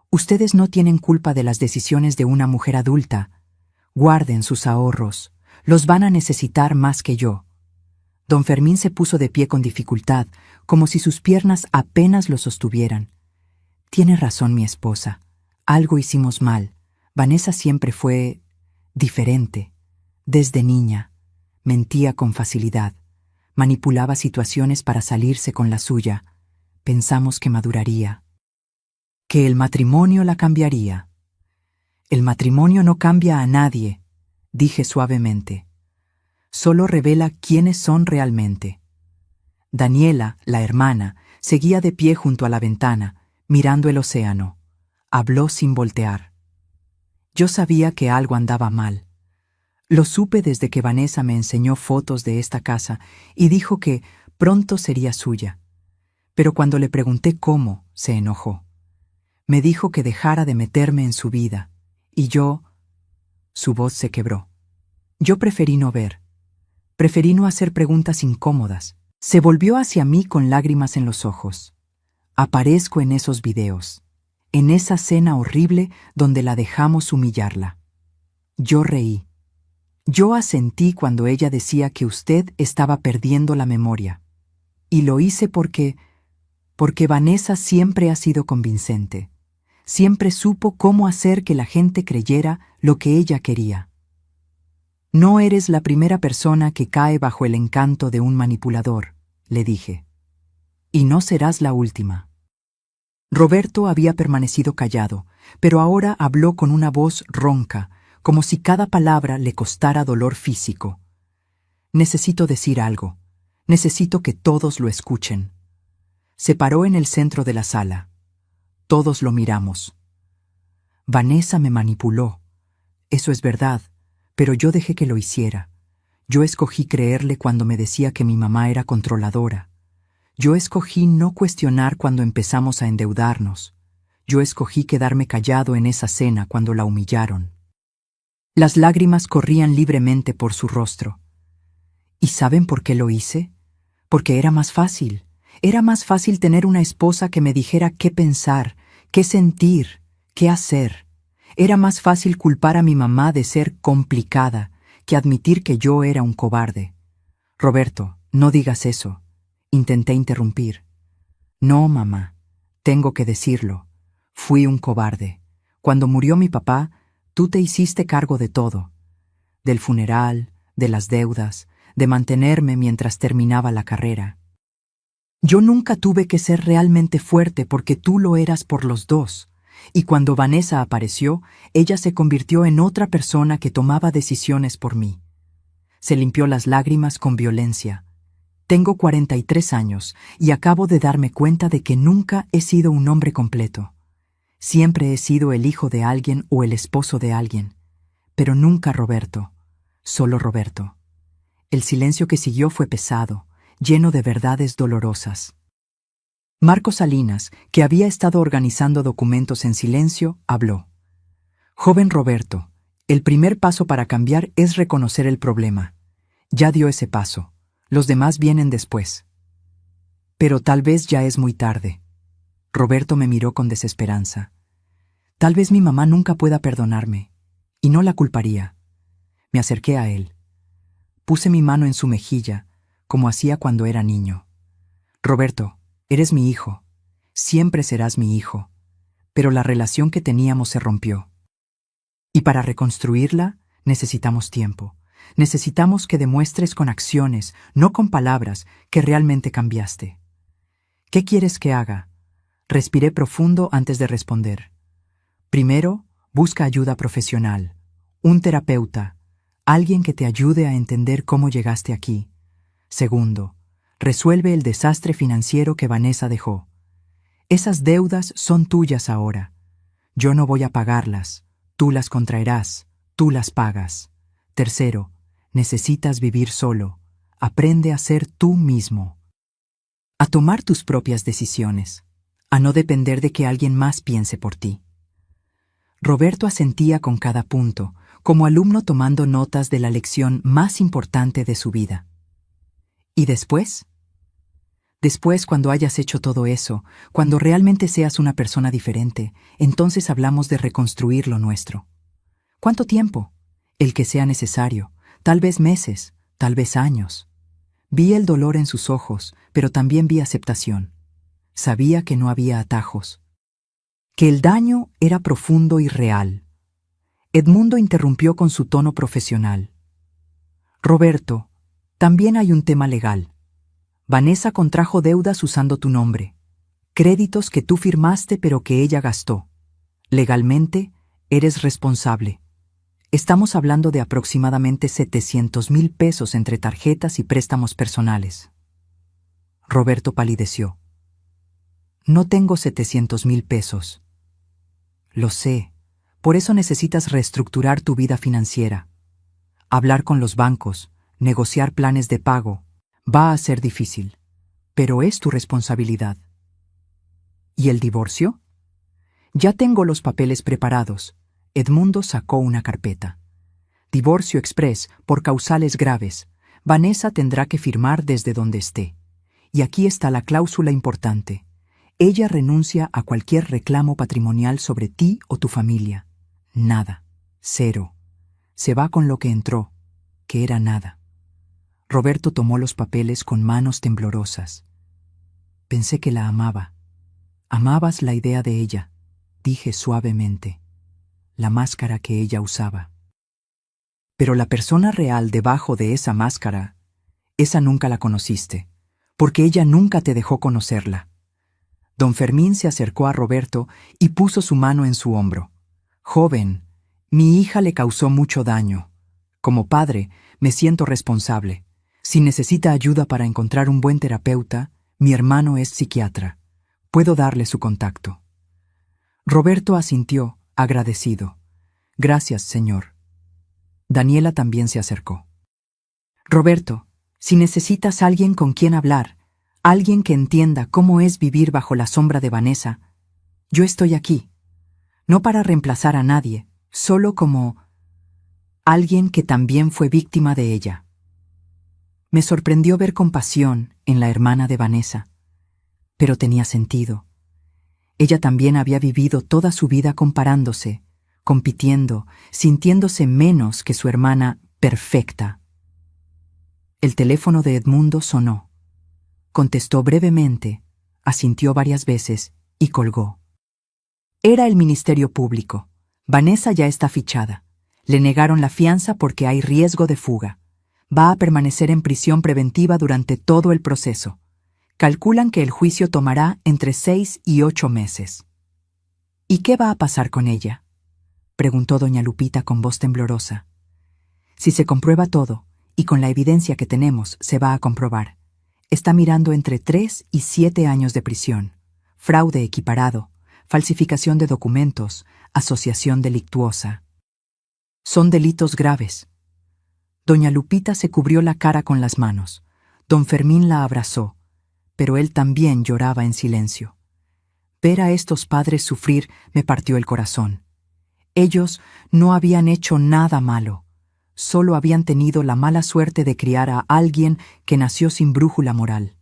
Ustedes no tienen culpa de las decisiones de una mujer adulta. Guarden sus ahorros. Los van a necesitar más que yo. Don Fermín se puso de pie con dificultad, como si sus piernas apenas lo sostuvieran. Tiene razón mi esposa. Algo hicimos mal. Vanessa siempre fue diferente. Desde niña. Mentía con facilidad. Manipulaba situaciones para salirse con la suya. Pensamos que maduraría. Que el matrimonio la cambiaría. El matrimonio no cambia a nadie, dije suavemente. Solo revela quiénes son realmente. Daniela, la hermana, seguía de pie junto a la ventana, mirando el océano. Habló sin voltear. Yo sabía que algo andaba mal. Lo supe desde que Vanessa me enseñó fotos de esta casa y dijo que pronto sería suya. Pero cuando le pregunté cómo, se enojó. Me dijo que dejara de meterme en su vida, y yo... Su voz se quebró. Yo preferí no ver. Preferí no hacer preguntas incómodas. Se volvió hacia mí con lágrimas en los ojos. Aparezco en esos videos, en esa cena horrible donde la dejamos humillarla. Yo reí. Yo asentí cuando ella decía que usted estaba perdiendo la memoria. Y lo hice porque Vanessa siempre ha sido convincente. Siempre supo cómo hacer que la gente creyera lo que ella quería. No eres la primera persona que cae bajo el encanto de un manipulador, le dije. Y no serás la última. Roberto había permanecido callado, pero ahora habló con una voz ronca, como si cada palabra le costara dolor físico. Necesito decir algo. Necesito que todos lo escuchen. Se paró en el centro de la sala. Todos lo miramos. Vanessa me manipuló. Eso es verdad, pero yo dejé que lo hiciera. Yo escogí creerle cuando me decía que mi mamá era controladora. Yo escogí no cuestionar cuando empezamos a endeudarnos. Yo escogí quedarme callado en esa cena cuando la humillaron. Las lágrimas corrían libremente por su rostro. ¿Y saben por qué lo hice? Porque era más fácil. Era más fácil tener una esposa que me dijera qué pensar, qué sentir, qué hacer. Era más fácil culpar a mi mamá de ser complicada que admitir que yo era un cobarde. Roberto, no digas eso. Intenté interrumpir. No, mamá, tengo que decirlo. Fui un cobarde. Cuando murió mi papá, tú te hiciste cargo de todo. Del funeral, de las deudas, de mantenerme mientras terminaba la carrera. Yo nunca tuve que ser realmente fuerte porque tú lo eras por los dos. Y cuando Vanessa apareció, ella se convirtió en otra persona que tomaba decisiones por mí. Se limpió las lágrimas con violencia. Tengo 43 años y acabo de darme cuenta de que nunca he sido un hombre completo. Siempre he sido el hijo de alguien o el esposo de alguien. Pero nunca Roberto. Solo Roberto. El silencio que siguió fue pesado, lleno de verdades dolorosas. Marco Salinas, que había estado organizando documentos en silencio, habló. Joven Roberto, el primer paso para cambiar es reconocer el problema. Ya dio ese paso. Los demás vienen después. Pero tal vez ya es muy tarde. Roberto me miró con desesperanza. Tal vez mi mamá nunca pueda perdonarme, y no la culparía. Me acerqué a él. Puse mi mano en su mejilla, como hacía cuando era niño. Roberto, eres mi hijo. Siempre serás mi hijo. Pero la relación que teníamos se rompió. Y para reconstruirla, necesitamos tiempo. Necesitamos que demuestres con acciones, no con palabras, que realmente cambiaste. ¿Qué quieres que haga? Respiré profundo antes de responder. Primero, busca ayuda profesional. Un terapeuta. Alguien que te ayude a entender cómo llegaste aquí. Segundo, resuelve el desastre financiero que Vanessa dejó. Esas deudas son tuyas ahora. Yo no voy a pagarlas. Tú las contraerás. Tú las pagas. Tercero, necesitas vivir solo. Aprende a ser tú mismo. A tomar tus propias decisiones. A no depender de que alguien más piense por ti. Roberto asentía con cada punto, como alumno tomando notas de la lección más importante de su vida. ¿Y después? Después, cuando hayas hecho todo eso, cuando realmente seas una persona diferente, entonces hablamos de reconstruir lo nuestro. ¿Cuánto tiempo? El que sea necesario, tal vez meses, tal vez años. Vi el dolor en sus ojos, pero también vi aceptación. Sabía que no había atajos. Que el daño era profundo y real. Edmundo interrumpió con su tono profesional. Roberto, también hay un tema legal. Vanessa contrajo deudas usando tu nombre. Créditos que tú firmaste pero que ella gastó. Legalmente, eres responsable. Estamos hablando de aproximadamente 700,000 pesos entre tarjetas y préstamos personales. Roberto palideció. No tengo 700,000 pesos. Lo sé. Por eso necesitas reestructurar tu vida financiera. Hablar con los bancos, negociar planes de pago. Va a ser difícil, pero es tu responsabilidad. ¿Y el divorcio? Ya tengo los papeles preparados. Edmundo sacó una carpeta. Divorcio express por causales graves. Vanessa tendrá que firmar desde donde esté. Y aquí está la cláusula importante. Ella renuncia a cualquier reclamo patrimonial sobre ti o tu familia. Nada. Cero. Se va con lo que entró, que era nada. Roberto tomó los papeles con manos temblorosas. Pensé que la amaba. Amabas la idea de ella, dije suavemente. La máscara que ella usaba. Pero la persona real debajo de esa máscara, esa nunca la conociste, porque ella nunca te dejó conocerla. Don Fermín se acercó a Roberto y puso su mano en su hombro. Joven, mi hija le causó mucho daño. Como padre, me siento responsable. Si necesita ayuda para encontrar un buen terapeuta, mi hermano es psiquiatra. Puedo darle su contacto. Roberto asintió, agradecido. Gracias, señor. Daniela también se acercó. Roberto, si necesitas alguien con quien hablar, alguien que entienda cómo es vivir bajo la sombra de Vanessa, yo estoy aquí. No para reemplazar a nadie, solo como alguien que también fue víctima de ella. Me sorprendió ver compasión en la hermana de Vanessa, pero tenía sentido. Ella también había vivido toda su vida comparándose, compitiendo, sintiéndose menos que su hermana perfecta. El teléfono de Edmundo sonó. Contestó brevemente, asintió varias veces y colgó. Era el Ministerio Público. Vanessa ya está fichada. Le negaron la fianza porque hay riesgo de fuga. Va a permanecer en prisión preventiva durante todo el proceso. Calculan que el juicio tomará entre 6 y 8 meses. ¿Y qué va a pasar con ella?, preguntó doña Lupita con voz temblorosa. Si se comprueba todo, y con la evidencia que tenemos se va a comprobar, está mirando entre 3 y 7 años de prisión, fraude equiparado, falsificación de documentos, asociación delictuosa. Son delitos graves. Doña Lupita se cubrió la cara con las manos. Don Fermín la abrazó, pero él también lloraba en silencio. Ver a estos padres sufrir me partió el corazón. Ellos no habían hecho nada malo, solo habían tenido la mala suerte de criar a alguien que nació sin brújula moral.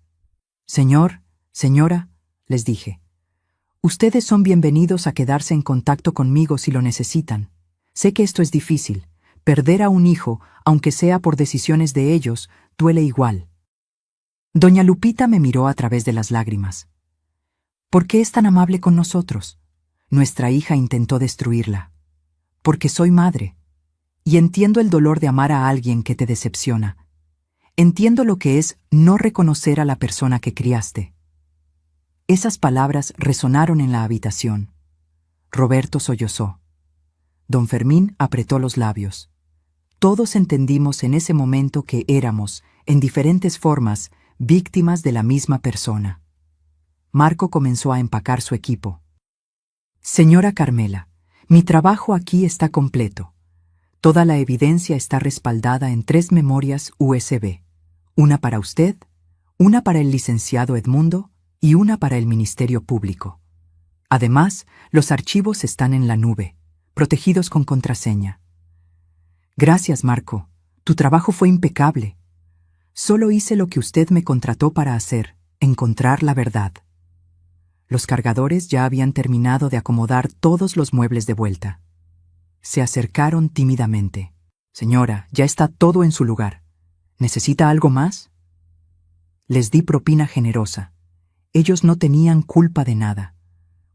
Señor, señora, les dije, ustedes son bienvenidos a quedarse en contacto conmigo si lo necesitan. Sé que esto es difícil. Perder a un hijo, aunque sea por decisiones de ellos, duele igual. Doña Lupita me miró a través de las lágrimas. ¿Por qué es tan amable con nosotros? Nuestra hija intentó destruirla. Porque soy madre. Y entiendo el dolor de amar a alguien que te decepciona. Entiendo lo que es no reconocer a la persona que criaste. Esas palabras resonaron en la habitación. Roberto sollozó. Don Fermín apretó los labios. Todos entendimos en ese momento que éramos, en diferentes formas, víctimas de la misma persona. Marco comenzó a empacar su equipo. Señora Carmela, mi trabajo aquí está completo. Toda la evidencia está respaldada en 3 memorias USB. Una para usted, una para el licenciado Edmundo y una para el Ministerio Público. Además, los archivos están en la nube, protegidos con contraseña. Gracias, Marco. Tu trabajo fue impecable. Solo hice lo que usted me contrató para hacer, encontrar la verdad. Los cargadores ya habían terminado de acomodar todos los muebles de vuelta. Se acercaron tímidamente. Señora, ya está todo en su lugar. ¿Necesita algo más? Les di propina generosa. Ellos no tenían culpa de nada.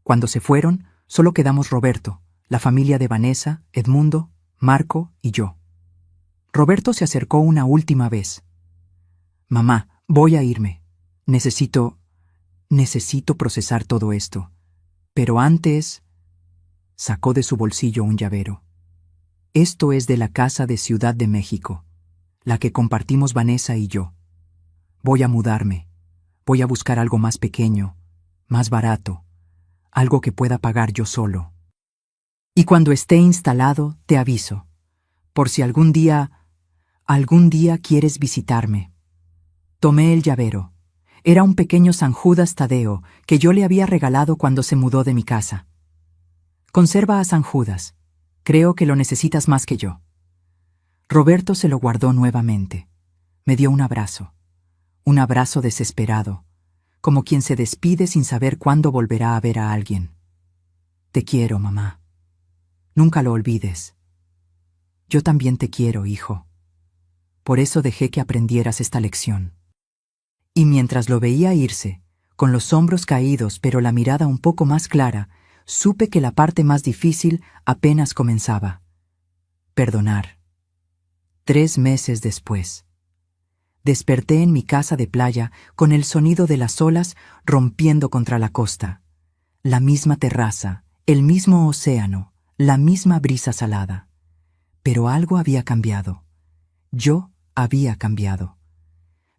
Cuando se fueron, solo quedamos Roberto, la familia de Vanessa, Edmundo, Marco y yo. Roberto se acercó una última vez. Mamá, voy a irme. Necesito procesar todo esto. Pero antes... Sacó de su bolsillo un llavero. Esto es de la casa de Ciudad de México, la que compartimos Vanessa y yo. Voy a mudarme. Voy a buscar algo más pequeño, más barato, algo que pueda pagar yo solo. Y cuando esté instalado, te aviso, por si algún día quieres visitarme. Tomé el llavero. Era un pequeño San Judas Tadeo que yo le había regalado cuando se mudó de mi casa. Conserva a San Judas. Creo que lo necesitas más que yo. Roberto se lo guardó nuevamente. Me dio un abrazo desesperado, como quien se despide sin saber cuándo volverá a ver a alguien. Te quiero, mamá. Nunca lo olvides. Yo también te quiero, hijo. Por eso dejé que aprendieras esta lección. Y mientras lo veía irse, con los hombros caídos pero la mirada un poco más clara, supe que la parte más difícil apenas comenzaba. Perdonar. 3 meses después. Desperté en mi casa de playa con el sonido de las olas rompiendo contra la costa. La misma terraza, el mismo océano, la misma brisa salada. Pero algo había cambiado. Yo había cambiado.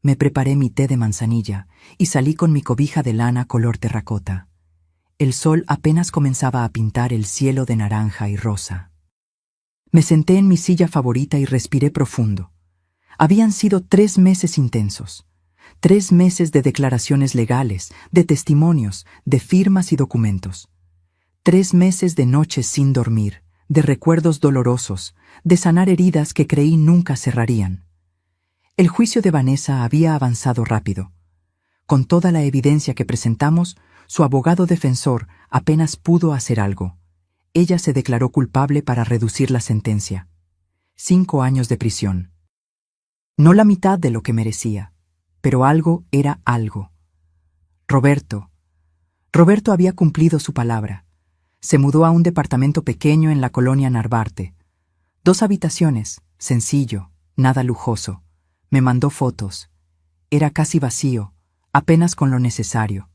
Me preparé mi té de manzanilla y salí con mi cobija de lana color terracota. El sol apenas comenzaba a pintar el cielo de naranja y rosa. Me senté en mi silla favorita y respiré profundo. Habían sido 3 meses intensos. 3 meses de declaraciones legales, de testimonios, de firmas y documentos. 3 meses de noches sin dormir, de recuerdos dolorosos, de sanar heridas que creí nunca cerrarían. El juicio de Vanessa había avanzado rápido. Con toda la evidencia que presentamos, su abogado defensor apenas pudo hacer algo. Ella se declaró culpable para reducir la sentencia. 5 años de prisión. No la mitad de lo que merecía, pero algo era algo. Roberto había cumplido su palabra. Se mudó a un departamento pequeño en la colonia Narvarte. 2 habitaciones, sencillo, nada lujoso. Me mandó fotos. Era casi vacío, apenas con lo necesario.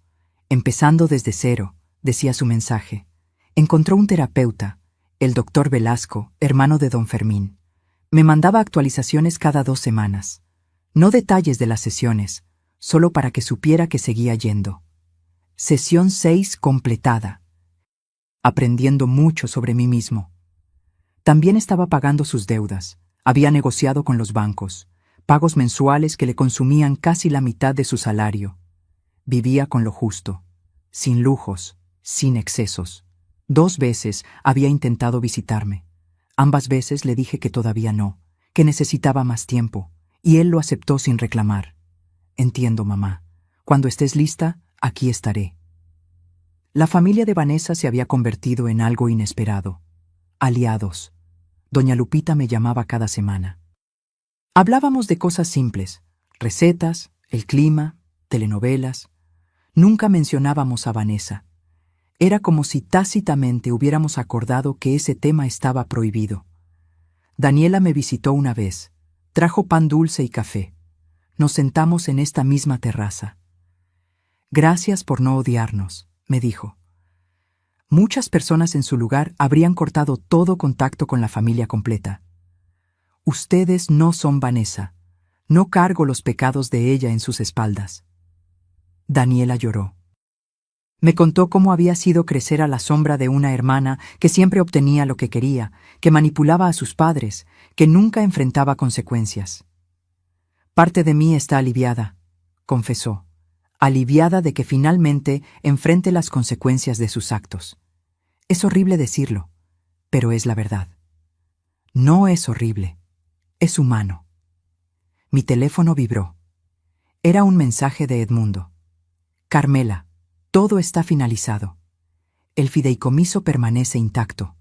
Empezando desde cero, decía su mensaje. Encontró un terapeuta, el doctor Velasco, hermano de don Fermín. Me mandaba actualizaciones cada 2 semanas. No detalles de las sesiones, solo para que supiera que seguía yendo. Sesión 6 completada. Aprendiendo mucho sobre mí mismo. También estaba pagando sus deudas. Había negociado con los bancos, pagos mensuales que le consumían casi la mitad de su salario. Vivía con lo justo, sin lujos, sin excesos. 2 veces había intentado visitarme. Ambas veces le dije que todavía no, que necesitaba más tiempo, y él lo aceptó sin reclamar. Entiendo, mamá. Cuando estés lista, aquí estaré. La familia de Vanessa se había convertido en algo inesperado. Aliados. Doña Lupita me llamaba cada semana. Hablábamos de cosas simples, recetas, el clima, telenovelas. Nunca mencionábamos a Vanessa. Era como si tácitamente hubiéramos acordado que ese tema estaba prohibido. Daniela me visitó una vez. Trajo pan dulce y café. Nos sentamos en esta misma terraza. Gracias por no odiarnos, me dijo. Muchas personas en su lugar habrían cortado todo contacto con la familia completa. Ustedes no son Vanessa. No cargo los pecados de ella en sus espaldas. Daniela lloró. Me contó cómo había sido crecer a la sombra de una hermana que siempre obtenía lo que quería, que manipulaba a sus padres, que nunca enfrentaba consecuencias. Parte de mí está aliviada, confesó, aliviada de que finalmente enfrente las consecuencias de sus actos. Es horrible decirlo, pero es la verdad. No es horrible, es humano. Mi teléfono vibró. Era un mensaje de Edmundo. Carmela. Todo está finalizado. El fideicomiso permanece intacto.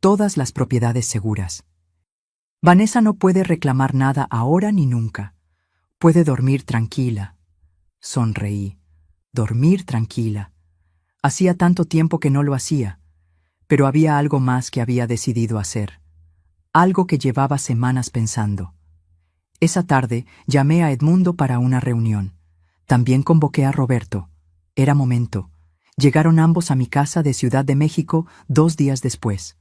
Todas las propiedades seguras. Vanessa no puede reclamar nada ahora ni nunca. Puede dormir tranquila. Sonreí. Dormir tranquila. Hacía tanto tiempo que no lo hacía, pero había algo más que había decidido hacer. Algo que llevaba semanas pensando. Esa tarde llamé a Edmundo para una reunión. También convoqué a Roberto. Era momento. Llegaron ambos a mi casa de Ciudad de México 2 días después.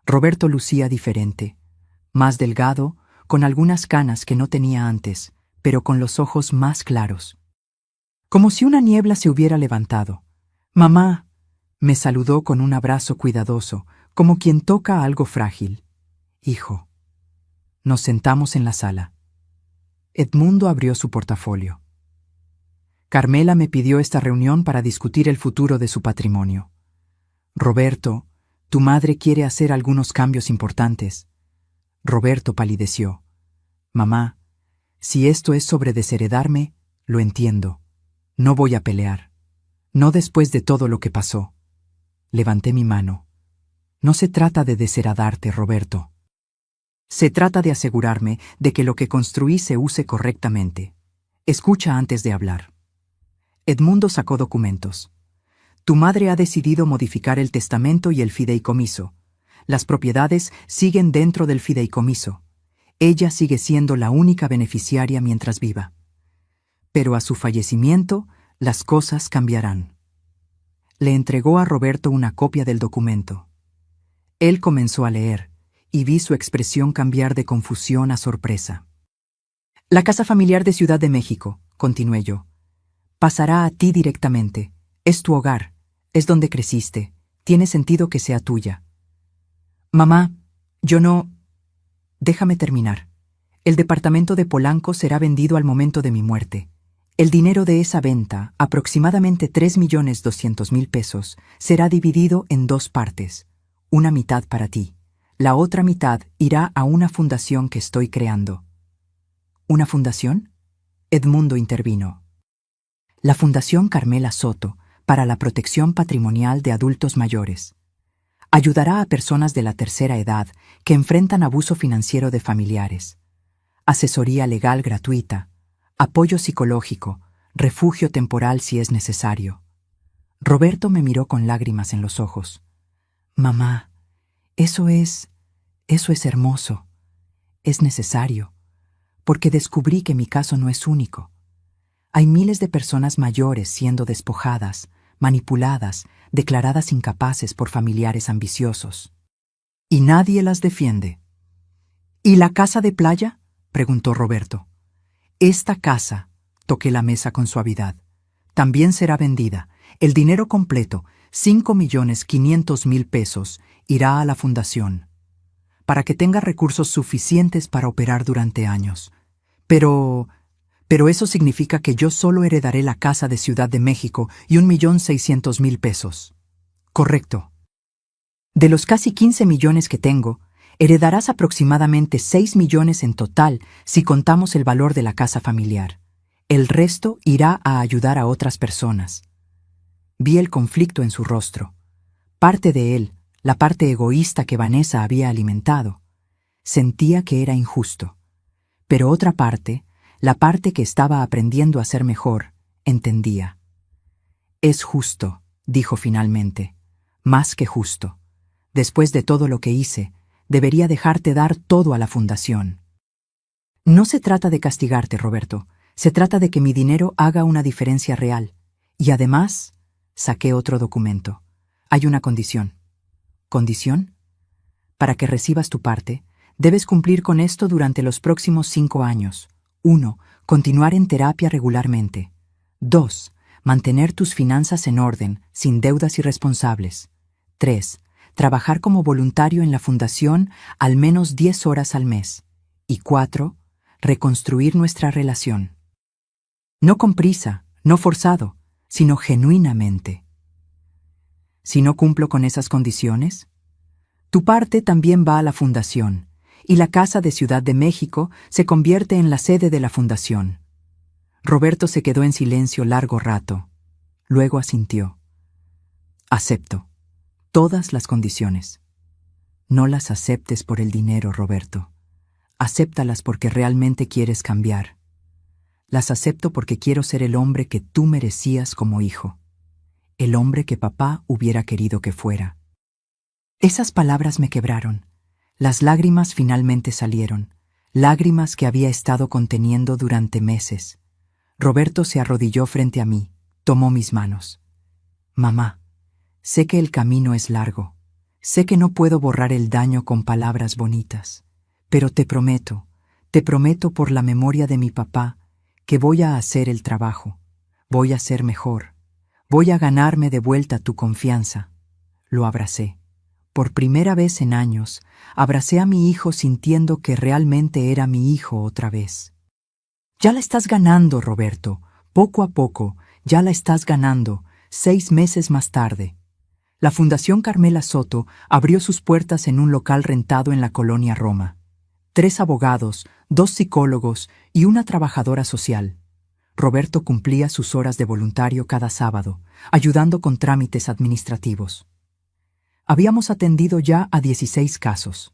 Roberto lucía diferente. Más delgado, con algunas canas que no tenía antes, pero con los ojos más claros. Como si una niebla se hubiera levantado. «Mamá», me saludó con un abrazo cuidadoso, como quien toca algo frágil. «Hijo». Nos sentamos en la sala. Edmundo abrió su portafolio. Carmela me pidió esta reunión para discutir el futuro de su patrimonio. Roberto, tu madre quiere hacer algunos cambios importantes. Roberto palideció. Mamá, si esto es sobre desheredarme, lo entiendo. No voy a pelear. No después de todo lo que pasó. Levanté mi mano. No se trata de desheredarte, Roberto. Se trata de asegurarme de que lo que construí se use correctamente. Escucha antes de hablar. Edmundo sacó documentos. Tu madre ha decidido modificar el testamento y el fideicomiso. Las propiedades siguen dentro del fideicomiso. Ella sigue siendo la única beneficiaria mientras viva. Pero a su fallecimiento, las cosas cambiarán. Le entregó a Roberto una copia del documento. Él comenzó a leer, y vi su expresión cambiar de confusión a sorpresa. La casa familiar de Ciudad de México, continué yo, pasará a ti directamente. Es tu hogar, es donde creciste, tiene sentido que sea tuya. Mamá, yo no... Déjame terminar. El departamento de Polanco será vendido al momento de mi muerte. El dinero de esa venta, aproximadamente 3.200.000 pesos, será dividido en 2 partes. Una mitad para ti. La otra mitad irá a una fundación que estoy creando. ¿Una fundación? Edmundo intervino. La Fundación Carmela Soto, para la protección patrimonial de adultos mayores. Ayudará a personas de la tercera edad que enfrentan abuso financiero de familiares. Asesoría legal gratuita, apoyo psicológico, refugio temporal si es necesario. Roberto me miró con lágrimas en los ojos. Mamá, eso es hermoso. Es necesario, porque descubrí que mi caso no es único. Hay miles de personas mayores siendo despojadas, manipuladas, declaradas incapaces por familiares ambiciosos. Y nadie las defiende. ¿Y la casa de playa? Preguntó Roberto. Esta casa, toqué la mesa con suavidad, también será vendida. El dinero completo, 5.500.000 pesos, irá a la fundación, para que tenga recursos suficientes para operar durante años. Pero eso significa que yo solo heredaré la casa de Ciudad de México y 1.600.000 pesos. Correcto. De los casi 15 millones que tengo, heredarás aproximadamente 6 millones en total si contamos el valor de la casa familiar. El resto irá a ayudar a otras personas. Vi el conflicto en su rostro. Parte de él, la parte egoísta que Vanessa había alimentado, sentía que era injusto. Pero otra parte, la parte que estaba aprendiendo a ser mejor, entendía. Es justo, dijo finalmente, más que justo. Después de todo lo que hice, debería dejarte dar todo a la fundación. No se trata de castigarte, Roberto. Se trata de que mi dinero haga una diferencia real. Y además, saqué otro documento. Hay una condición. ¿Condición? Para que recibas tu parte, debes cumplir con esto durante los próximos 5 años. 1. Continuar en terapia regularmente. 2. Mantener tus finanzas en orden, sin deudas irresponsables. 3. Trabajar como voluntario en la fundación al menos 10 horas al mes. Y 4. Reconstruir nuestra relación. No con prisa, no forzado, sino genuinamente. Si no cumplo con esas condiciones, tu parte también va a la fundación, y la Casa de Ciudad de México se convierte en la sede de la fundación. Roberto se quedó en silencio largo rato. Luego asintió. Acepto. Todas las condiciones. No las aceptes por el dinero, Roberto. Acéptalas porque realmente quieres cambiar. Las acepto porque quiero ser el hombre que tú merecías como hijo. El hombre que papá hubiera querido que fuera. Esas palabras me quebraron. Las lágrimas finalmente salieron, lágrimas que había estado conteniendo durante meses. Roberto se arrodilló frente a mí, tomó mis manos. Mamá, sé que el camino es largo, sé que no puedo borrar el daño con palabras bonitas, pero te prometo por la memoria de mi papá, que voy a hacer el trabajo, voy a ser mejor, voy a ganarme de vuelta tu confianza. Lo abracé. Por primera vez en años, abracé a mi hijo sintiendo que realmente era mi hijo otra vez. Ya la estás ganando, Roberto. Poco a poco, ya la estás ganando. 6 meses más tarde. La Fundación Carmela Soto abrió sus puertas en un local rentado en la colonia Roma. 3 abogados, 2 psicólogos y una trabajadora social. Roberto cumplía sus horas de voluntario cada sábado, ayudando con trámites administrativos. Habíamos atendido ya a 16 casos.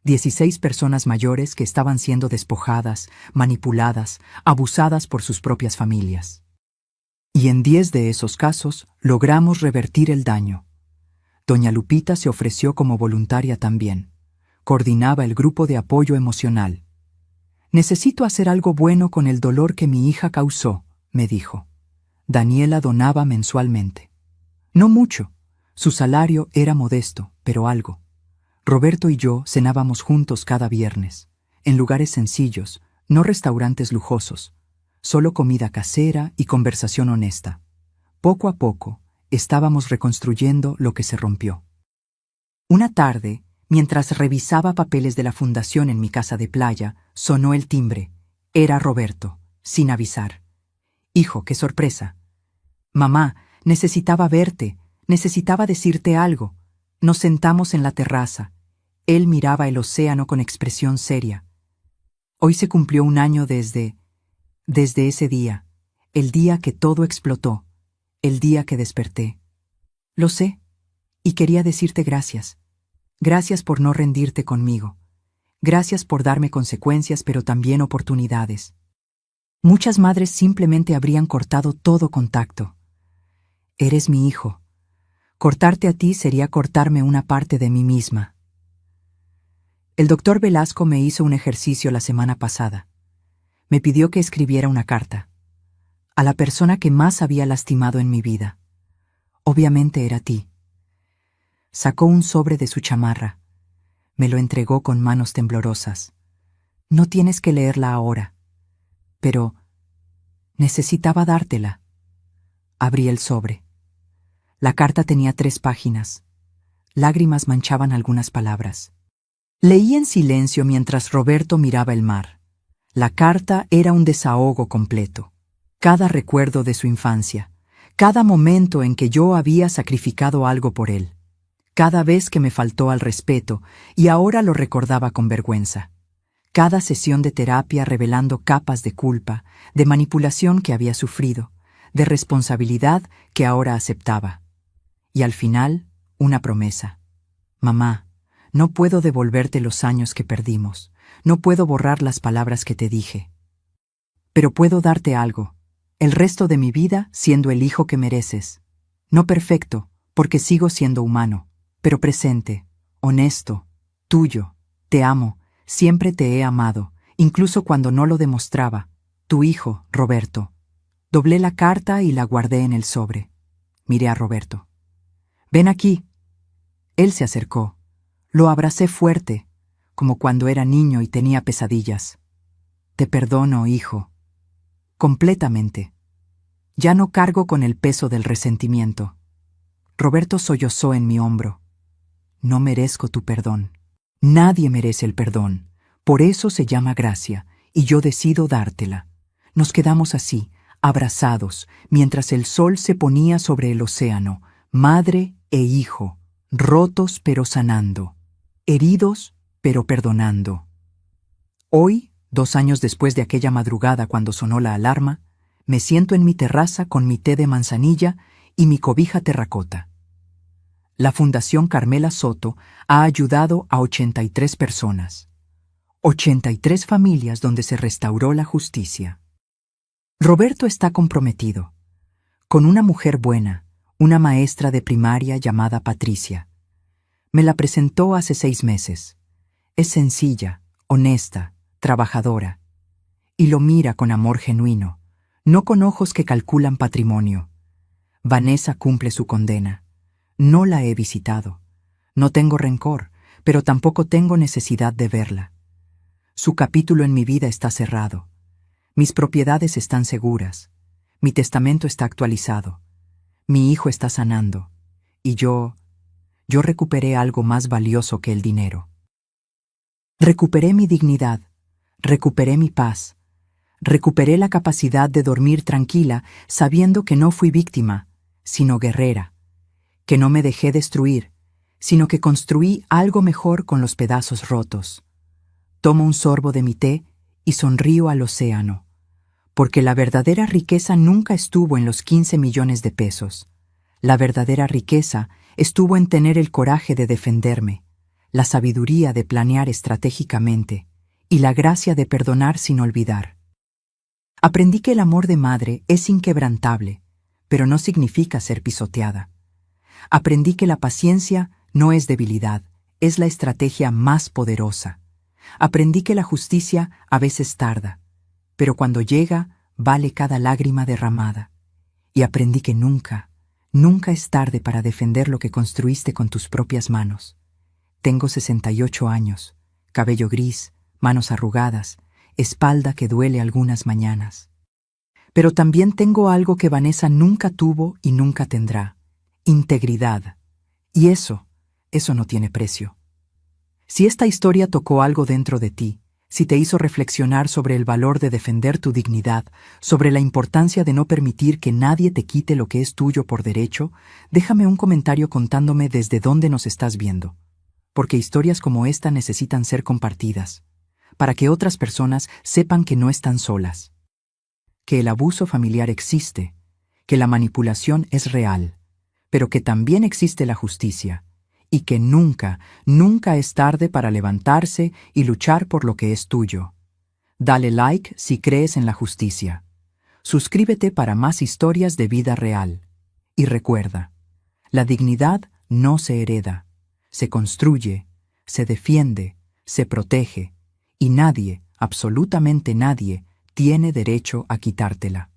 16 personas mayores que estaban siendo despojadas, manipuladas, abusadas por sus propias familias. Y en 10 de esos casos logramos revertir el daño. Doña Lupita se ofreció como voluntaria también. Coordinaba el grupo de apoyo emocional. Necesito hacer algo bueno con el dolor que mi hija causó, me dijo. Daniela donaba mensualmente. No mucho. Su salario era modesto, pero algo. Roberto y yo cenábamos juntos cada viernes, en lugares sencillos, no restaurantes lujosos, solo comida casera y conversación honesta. Poco a poco, estábamos reconstruyendo lo que se rompió. Una tarde, mientras revisaba papeles de la fundación en mi casa de playa, sonó el timbre. Era Roberto, sin avisar. Hijo, qué sorpresa. Mamá, necesitaba verte, necesitaba decirte algo. Nos sentamos en la terraza. Él miraba el océano con expresión seria. Hoy se cumplió un año desde ese día, el día que todo explotó, el día que desperté. Lo sé, y quería decirte gracias. Gracias por no rendirte conmigo. Gracias por darme consecuencias, pero también oportunidades. Muchas madres simplemente habrían cortado todo contacto. Eres mi hijo. Cortarte a ti sería cortarme una parte de mí misma. El doctor Velasco me hizo un ejercicio la semana pasada. Me pidió que escribiera una carta a la persona que más había lastimado en mi vida. Obviamente era ti. Sacó un sobre de su chamarra. Me lo entregó con manos temblorosas. No tienes que leerla ahora. Pero necesitaba dártela. Abrí el sobre. La carta tenía 3 páginas. Lágrimas manchaban algunas palabras. Leí en silencio mientras Roberto miraba el mar. La carta era un desahogo completo. Cada recuerdo de su infancia, cada momento en que yo había sacrificado algo por él, cada vez que me faltó al respeto y ahora lo recordaba con vergüenza. Cada sesión de terapia revelando capas de culpa, de manipulación que había sufrido, de responsabilidad que ahora aceptaba. Y al final, una promesa. Mamá, no puedo devolverte los años que perdimos, no puedo borrar las palabras que te dije. Pero puedo darte algo, el resto de mi vida siendo el hijo que mereces. No perfecto, porque sigo siendo humano, pero presente, honesto, tuyo, te amo, siempre te he amado, incluso cuando no lo demostraba. Tu hijo, Roberto. Doblé la carta y la guardé en el sobre. Miré a Roberto. Ven aquí. Él se acercó. Lo abracé fuerte, como cuando era niño y tenía pesadillas. Te perdono, hijo. Completamente. Ya no cargo con el peso del resentimiento. Roberto sollozó en mi hombro. No merezco tu perdón. Nadie merece el perdón. Por eso se llama gracia, y yo decido dártela. Nos quedamos así, abrazados, mientras el sol se ponía sobre el océano, madre e hijo, rotos pero sanando, heridos pero perdonando. Hoy, 2 años después de aquella madrugada cuando sonó la alarma, me siento en mi terraza con mi té de manzanilla y mi cobija terracota. La Fundación Carmela Soto ha ayudado a 83 personas. 83 familias donde se restauró la justicia. Roberto está comprometido con una mujer buena, una maestra de primaria llamada Patricia. Me la presentó hace 6 meses. Es sencilla, honesta, trabajadora. Y lo mira con amor genuino, no con ojos que calculan patrimonio. Vanessa cumple su condena. No la he visitado. No tengo rencor, pero tampoco tengo necesidad de verla. Su capítulo en mi vida está cerrado. Mis propiedades están seguras. Mi testamento está actualizado. Mi hijo está sanando. Y yo recuperé algo más valioso que el dinero. Recuperé mi dignidad. Recuperé mi paz. Recuperé la capacidad de dormir tranquila sabiendo que no fui víctima, sino guerrera. Que no me dejé destruir, sino que construí algo mejor con los pedazos rotos. Tomo un sorbo de mi té y sonrío al océano, porque la verdadera riqueza nunca estuvo en los 15 millones de pesos. La verdadera riqueza estuvo en tener el coraje de defenderme, la sabiduría de planear estratégicamente y la gracia de perdonar sin olvidar. Aprendí que el amor de madre es inquebrantable, pero no significa ser pisoteada. Aprendí que la paciencia no es debilidad, es la estrategia más poderosa. Aprendí que la justicia a veces tarda, pero cuando llega, vale cada lágrima derramada. Y aprendí que nunca, nunca es tarde para defender lo que construiste con tus propias manos. Tengo 68 años, cabello gris, manos arrugadas, espalda que duele algunas mañanas. Pero también tengo algo que Vanessa nunca tuvo y nunca tendrá: integridad. Y eso no tiene precio. Si esta historia tocó algo dentro de ti, si te hizo reflexionar sobre el valor de defender tu dignidad, sobre la importancia de no permitir que nadie te quite lo que es tuyo por derecho, déjame un comentario contándome desde dónde nos estás viendo. Porque historias como esta necesitan ser compartidas, para que otras personas sepan que no están solas, que el abuso familiar existe, que la manipulación es real, pero que también existe la justicia, y que nunca, nunca es tarde para levantarse y luchar por lo que es tuyo. Dale like si crees en la justicia. Suscríbete para más historias de vida real. Y recuerda, la dignidad no se hereda, se construye, se defiende, se protege, y nadie, absolutamente nadie, tiene derecho a quitártela.